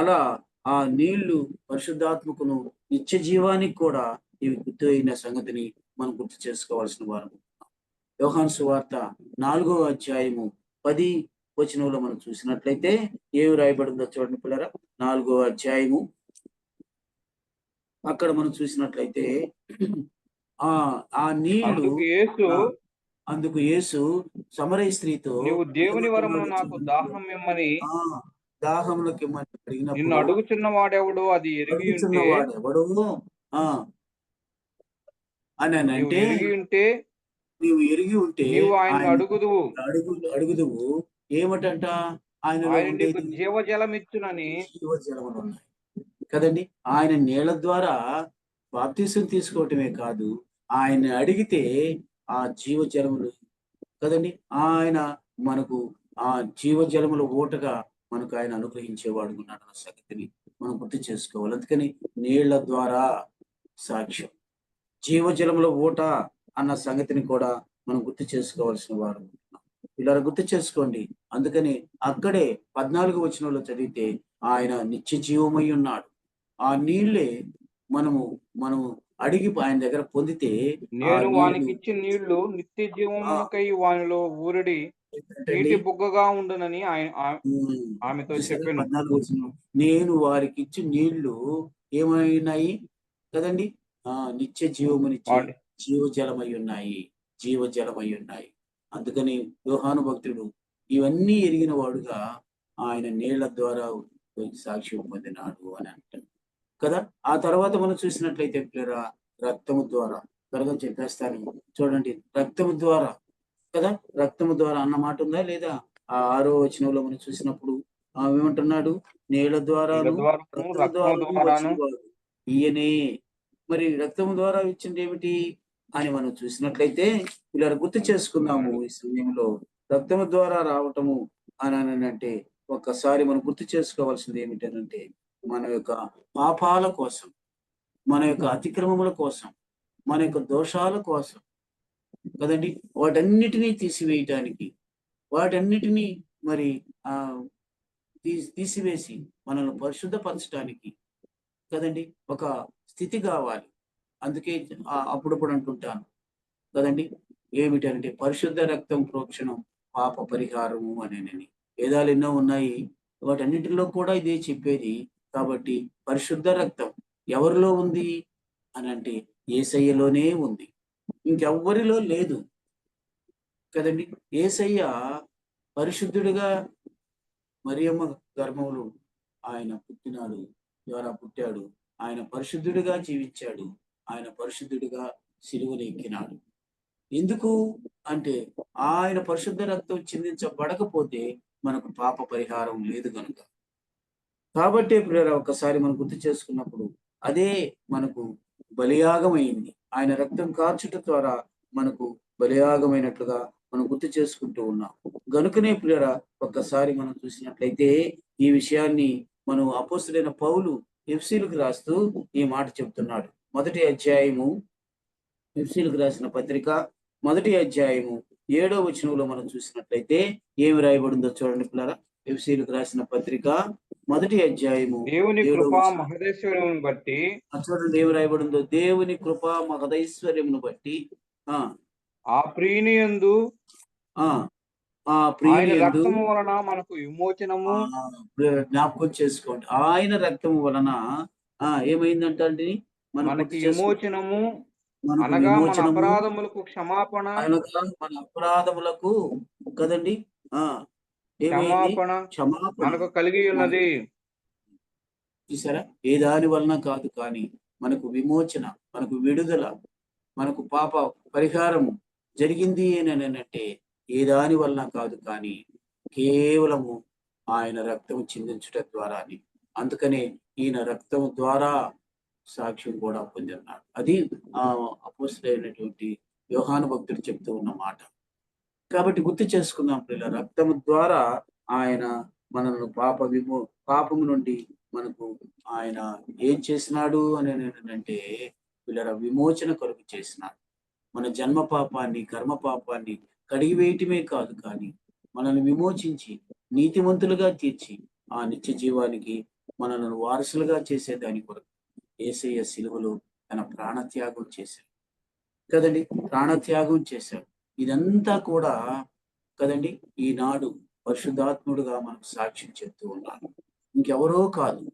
S1: అలా ఆ నీళ్లు పరిశుద్ధాత్మకును నిత్య జీవానికి కూడా ఇవి గుర్తు అయిన సంగతిని మనం గుర్తు చేసుకోవాల్సిన వారు ఉంటున్నాం. యోహాను సువార్త 4వ అధ్యాయము 10 వచనంలో మనం చూసినట్లయితే ఏమి రాయబడిందో చూడండి పిల్లరా, 4వ అధ్యాయము. అక్కడ మనం చూసినట్లయితే ఆ నీళ్లు, అందుకు యేసు సమరయ స్త్రీతో,
S2: నీవు దేవుని వరమును నాకు దాహం ఇమ్మని
S1: దాహములకి
S2: నిన్ను
S1: అడిగినప్పుడు,
S2: అడుగుచున్న వాడెవడో అది ఎరిగి ఉంటే,
S1: వాడెవడో అని
S2: నీవు
S1: అంటే,
S2: ఎరిగి ఉంటే
S1: నీవు ఎరిగి ఉంటే
S2: నీవు ఆయన
S1: ఆయన
S2: అడుగుదువు,
S1: అడుగుదువు ఏమటంట, ఆయనలో
S2: ఆయన నీకు
S1: ఉండేది
S2: జీవజలం ఇచ్చునని.
S1: జీవజలములు ఉన్నాయి కదండి. ఆయన నీళ్ల ద్వారా బాప్తీసం తీసుకోవటమే కాదు, ఆయన అడిగితే ఆ జీవజలములు కదండి, ఆయన మనకు ఆ జీవజలముల ఊటగా మనకు ఆయన అనుగ్రహించేవాడు ఉన్నాడు అన్న సంగతిని మనం గుర్తు చేసుకోవాలి. అందుకని నీళ్ల ద్వారా సాక్ష్యం, జీవజలముల ఊట అన్న సంగతిని కూడా మనం గుర్తు చేసుకోవాల్సిన వారు ఇలా గుర్తు చేసుకోండి. అందుకని అక్కడే 14 వచనంలో చదివితే ఆయన నిత్య జీవమై ఉన్నాడు. ఆ నీళ్లే మనము అడిగి ఆయన దగ్గర పొందితే ఆ
S2: నేను
S1: నీళ్లు
S2: వానికి ఇచ్చిన నీళ్లు నిత్య జీవమునకై వానిలో ఊరడి నీటి బుగ్గగా ఉండునని ఆమెతో చెప్పాను.
S1: 14 వచనం, నేను వారికి ఇచ్చి నీళ్లు ఏమైనాయి కదండి, నిత్య జీవమునిచ్చే జీవజలమై ఉన్నాయి, జీవజలమై ఉన్నాయి. అందుకని యోహాను భక్తుడు ఇవన్నీ ఎరిగిన వాడుగా ఆయన నీళ్ల ద్వారా సాక్ష్యం పొందినాడు అని అంటాడు కదా. ఆ తర్వాత మనం చూసినట్లయితే పిల్లరా, రక్తము ద్వారా, త్వరగా చెప్పేస్తాను చూడండి, రక్తము ద్వారా కదా, రక్తము ద్వారా అన్న మాట ఉందా లేదా? ఆ 6వ వచనంలో మనం చూసినప్పుడు ఏమంటున్నాడు, నీళ్ల ద్వారాను రక్తము ద్వారాను వచ్చినవాడు ఈయనే. మరి రక్తము ద్వారా ఇచ్చింది ఏమిటి అని మనం చూసినట్లయితే ఇలా గుర్తు చేసుకుందాము. ఈ సమయంలో రక్తము ద్వారా రావటము అని అంటే ఒక్కసారి మనం గుర్తు చేసుకోవాల్సింది ఏమిటంటే, మన యొక్క పాపాల కోసం, మన యొక్క అతిక్రమముల కోసం, మన యొక్క దోషాల కోసం కదండి, వాటన్నిటినీ తీసివేయటానికి, వాటన్నిటినీ మరి ఆ తీసివేసి మనల్ని పరిశుద్ధపరచడానికి కదండి ఒక స్థితి కావాలి. అందుకే అప్పుడప్పుడు అంటుంటాను కదండి, ఏమిటంటే పరిశుద్ధ రక్తం ప్రోక్షణం పాప పరిహారము అనేనని వేదాలు ఎన్నో ఉన్నాయి, వాటన్నిటిలో కూడా ఇదే చెప్పేది. కాబట్టి పరిశుద్ధ రక్తం ఎవరిలో ఉంది అని అంటే యేసయ్యలోనే ఉంది, ఇంకెవ్వరిలో లేదు కదండి. యేసయ్య పరిశుద్ధుడిగా మరియమ్మ గర్భములు ఆయన పుట్టినాడు, ద్వారా పుట్టాడు, ఆయన పరిశుద్ధుడిగా జీవించాడు, ఆయన పరిశుద్ధుడిగా సిలువను ఎక్కినాడు. ఎందుకు అంటే ఆయన పరిశుద్ధ రక్తం చిందించబడకపోతే మనకు పాప పరిహారం లేదు కనుక. కాబట్టి ప్రియరా, ఒకసారి మనం గుర్తు చేసుకున్నప్పుడు అదే మనకు బలియాగమైంది. ఆయన రక్తం కార్చుట ద్వారా మనకు బలియాగమైనట్లుగా మనం గుర్తు చేసుకుంటూ ఉన్నాం. గనుకనే ప్రియరా, ఒక్కసారి మనం చూసినట్లయితే ఈ విషయాన్ని మనం అపోస్తులైన పౌలు ఎఫెసీయులకు రాస్తూ ఈ మాట చెప్తున్నాడు. మొదటి అధ్యాయము, ఎఫెసీయులకు రాసిన పత్రిక 1వ అధ్యాయము 7వ వచనంలో మనం చూసినట్లయితే ఏమి రాయబడిందో చూడండి పిల్లరా. ఎఫెసీయులకు రాసిన పత్రిక 1వ అధ్యాయము
S2: దేవుని కృపా మహదైశ్వర్యమును బట్టి,
S1: చూడండి ఏమి రాయబడిందో, దేవుని కృపా మహదైశ్వర్యమును బట్టి
S2: ఆ ప్రియుని యందు ఆయన రక్తము వలన మనకు విమోచనము.
S1: జ్ఞాపకం చేసుకోండి, ఆయన రక్తము వలన ఏమైందంటే
S2: మనకి విమోచనము,
S1: మనకు
S2: అనగా మన
S1: విమోచనము,
S2: అపరాధములకు క్షమాపణ,
S1: అనగా మన అపరాధములకు కదండి
S2: క్షమాపణ మనకు కలిగి ఉన్నది.
S1: చూసారా, ఏ దాని వలన కాదు కానీ మనకు విమోచన, మనకు విడుదల, మనకు పాప పరిహారము జరిగింది అని అంటే ఏ దాని వలన కాదు కానీ కేవలము ఆయన రక్తము చిందించుట ద్వారా. అందుకనే ఈయన రక్తము ద్వారా సాక్ష్యం కూడా పొందినాడు. అది అపోస్తలుడైనటువంటి యోహాను భక్తుడు చెప్తూ ఉన్న మాట. కాబట్టి గుర్తు చేసుకుందాం పిల్లల, రక్తము ద్వారా ఆయన మనల్ని పాపము నుండి మనకు ఆయన ఏం చేసినాడు అని అంటే పిల్లల విమోచన కొరకు చేసినాడు. మన జన్మ పాపాన్ని, కర్మ పాపాన్ని కడిగివేయటమే కాదు కానీ మనల్ని విమోచించి నీతిమంతులుగా తీర్చి ఆ నిత్య జీవానికి మనల్ని వారసులుగా చేసేదాని కొరకు యేసయ్య సిలువలో తన ప్రాణత్యాగం చేశాడు కదండి, ప్రాణత్యాగం చేశాడు. ఇదంతా కూడా కదండి ఈనాడు పరిశుద్ధాత్ముడుగా మనకు సాక్ష్యం చెప్తూ ఉన్నాడు. ఇంకెవరో కాదు,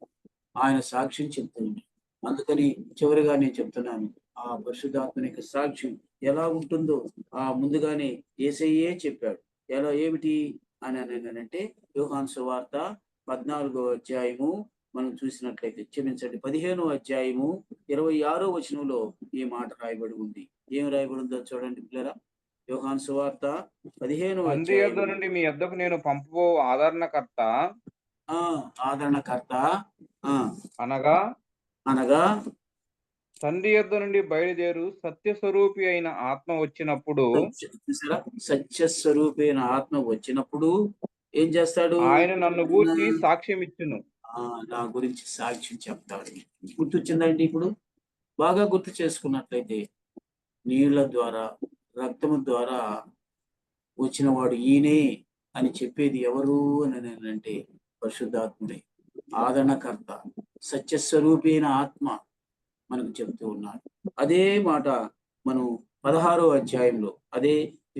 S1: ఆయన సాక్ష్యం చెప్తూ ఉన్నాడు. అందుకని చివరిగా నేను చెప్తున్నాను, ఆ పరిశుద్ధాత్మ యొక్క సాక్ష్యం ఎలా ఉంటుందో ముందుగానే యేసయ్యే చెప్పాడు. ఏమిటి అని అంటే యోహాను సువార్త 14వ అధ్యాయము మనం చూసినట్లయితే, క్షమించండి, 15వ అధ్యాయము 26వ వచనంలో ఈ మాట రాయబడి ఉంది. ఏం రాయబడి ఉందో చూడండి పిల్లరా. యోహాను సువార్త 15వ
S2: తండ్రి యొద్ద
S1: అధ్యాయము.
S2: నుండి మీ యొద్దకు నేను పంపబో ఆదరణకర్త
S1: ఆదరణకర్త
S2: అనగా
S1: అనగా
S2: తండ్రి యొద్ద నుండి బయలుదేరు సత్యస్వరూపి అయిన ఆత్మ వచ్చినప్పుడు
S1: సత్యస్వరూపైన ఆత్మ వచ్చినప్పుడు ఏం చేస్తాడు?
S2: ఆయన నన్ను గూర్చి సాక్ష్యం ఇచ్చును.
S1: నా గురించి సాక్ష్యం చెప్తాడు. గుర్తొచ్చిందండి ఇప్పుడు? బాగా గుర్తు చేసుకున్నట్లయితే, నీళ్ల ద్వారా, రక్తము ద్వారా వచ్చిన వాడు ఈయనే అని చెప్పేది ఎవరు అని అంటే పరిశుద్ధాత్ముడే. ఆదరణకర్త, సత్యస్వరూపైన ఆత్మ మనకు చెప్తూ ఉన్నాడు. అదే మాట మనం 16వ అధ్యాయంలో, అదే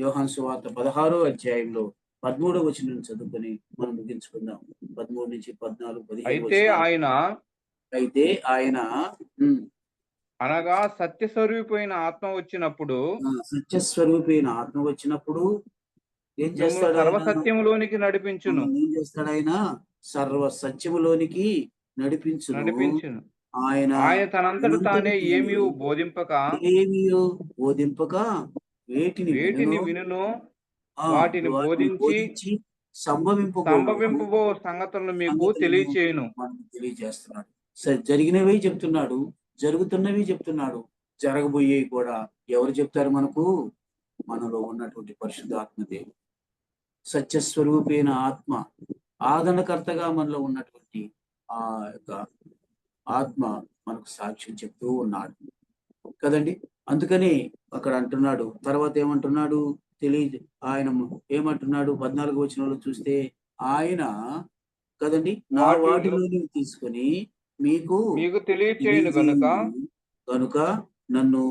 S1: యోహాను సువార్త 16వ అధ్యాయంలో 13వ వచనం చదువుకొని మనం ముగించుకుందాం. 13 నుంచి 14, 15
S2: అయితే ఆయన అనగా సత్యస్వరూపైన ఆత్మ వచ్చినప్పుడు
S1: సత్యస్వరూపైన ఆత్మ వచ్చినప్పుడు ఏం చేస్తాడు?
S2: సర్వసత్యములోనికి నడిపించును.
S1: ఏం చేస్తాడు ఆయన? సర్వ సత్యములోనికి నడిపించును. ఆయన
S2: తనంతట తానే ఏమీ బోధింపక
S1: వేటిని
S2: వినును వాటిని బోధించి సంభవింపబో సంగతులను మీకు తెలియచేయును.
S1: తెలియజేస్తున్నాడు. జరిగినవి చెప్తున్నాడు, జరుగుతున్నవి చెప్తున్నాడు, జరగబోయేవి కూడా ఎవరు చెప్తారు మనకు? మనలో ఉన్నటువంటి పరిశుద్ధాత్మ దేవుడు, సత్యస్వరూపైన ఆత్మ, ఆదరణకర్తగా మనలో ఉన్నటువంటి ఆ యొక్క ఆత్మ మనకు సాక్ష్యం చెప్తూ ఉన్నాడు కదండి. అందుకని అక్కడ అంటున్నాడు, తర్వాత ఏమంటున్నాడు ఆయన ఏమంటున్నాడు? 14వ వచనంలో చూస్తే, ఆయన కదండి నా వాటిలోని తీసుకొని మీకు
S2: తెలియచేయును
S1: కనుక నన్ను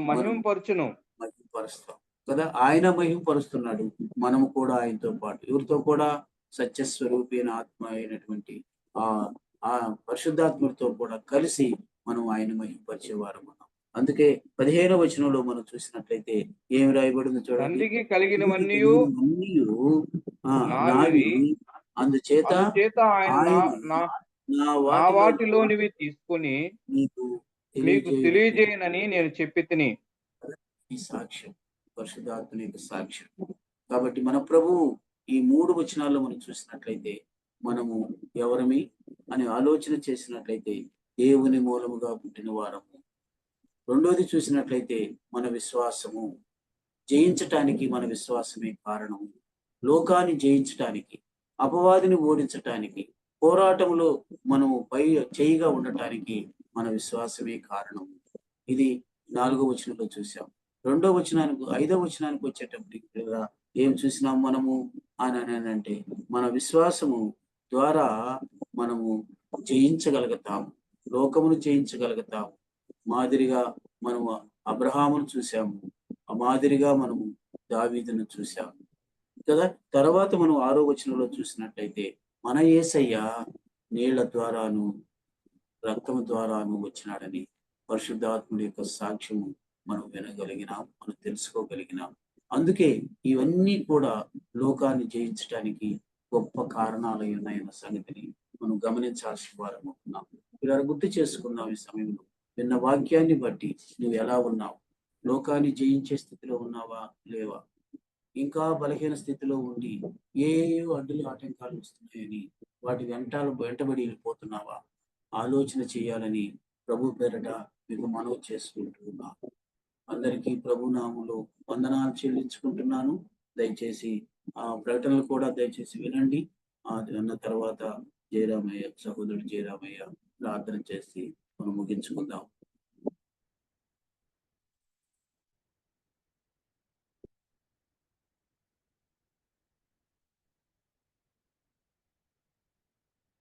S2: మహిమపరచును.
S1: మహిమపరుస్తాం కదా. ఆయన మహిమపరుస్తున్నాడు, మనము కూడా ఆయనతో పాటు. ఎవరితో కూడా? సత్యస్వరూపైన ఆత్మ అయినటువంటి ఆ పరిశుద్ధాత్మతో కూడా కలిసి మనం ఆయన మహిమపరిచేవారు మనం. అందుకే 15వ వచనంలో మనం చూసినట్లయితే ఏమి రాయబడింది చూడండి.
S2: తండ్రికి కలిగినవన్నీ
S1: నావి, అందుచేత ఆయన
S2: నా వాటిలోనివి తీసుకొని మీకు తెలియజేయనని నేను చెప్పి తిని.
S1: ఈ సాక్ష్యం పరిశుద్ధాత్మ యొక్క సాక్ష్యం. కాబట్టి మన ప్రభువు ఈ 3 వచనాల్లో మనం చూసినట్లయితే, మనము ఎవరమి అని ఆలోచన చేసినట్లయితే దేవుని మూలముగా పుట్టిన వారము. రెండోది చూసినట్లయితే మన విశ్వాసము, జయించటానికి మన విశ్వాసమే కారణము. లోకాన్ని జయించటానికి, అపవాదిని ఓడించటానికి, పోరాటంలో మనము చేయిగా ఉండటానికి మన విశ్వాసమే కారణం. ఇది 4వ వచనంలో చూసాం. 2వ వచనానికి 5వ వచనానికి వచ్చేటప్పటికి ఏం చూసినాం మనము అని అంటే, మన విశ్వాసము ద్వారా మనము జయించగలుగుతాము, లోకమును జయించగలుగుతాము. మాదిరిగా మనము అబ్రహామును చూసాము, ఆ మాదిరిగా మనము దావీదును చూసాము కదా. తర్వాత మనం 6వ వచనంలో చూసినట్లయితే, మన యేసయ్య నీళ్ల ద్వారాను రక్తము ద్వారాను వచ్చినాడని పరిశుద్ధాత్ముడి యొక్క సాక్ష్యము మనం వినగలిగినాం, మనం తెలుసుకోగలిగినాం. అందుకే ఇవన్నీ కూడా లోకాన్ని జయించడానికి గొప్ప కారణాలు ఉన్నాయన్న సంగతిని మనం గమనించాల్సిన వారము ఉన్నాం. ఇలా గుర్తు చేసుకున్నాం. ఈ సమయంలో విన్న వాక్యాన్ని బట్టి నువ్వు ఎలా ఉన్నావు? లోకాన్ని జయించే స్థితిలో ఉన్నావా, లేవా? ఇంకా బలహీన స్థితిలో ఉండి ఏ అడ్డులు ఆటంకాలు వస్తున్నాయని వాటి వెంటబడి వెళ్ళిపోతున్నావా? ఆలోచన చేయాలని ప్రభు పేరట మీకు మనవి చేసుకుంటూ ఉన్నాను. అందరికీ ప్రభు నామములో వందనాలు చెల్లించుకుంటున్నాను. దయచేసి ఆ ప్రకటనలు కూడా దయచేసి వినండి. అన్న తర్వాత సహోదరుడు జయరామయ్య ప్రార్థన చేసి మనం ముగించుకుందాం.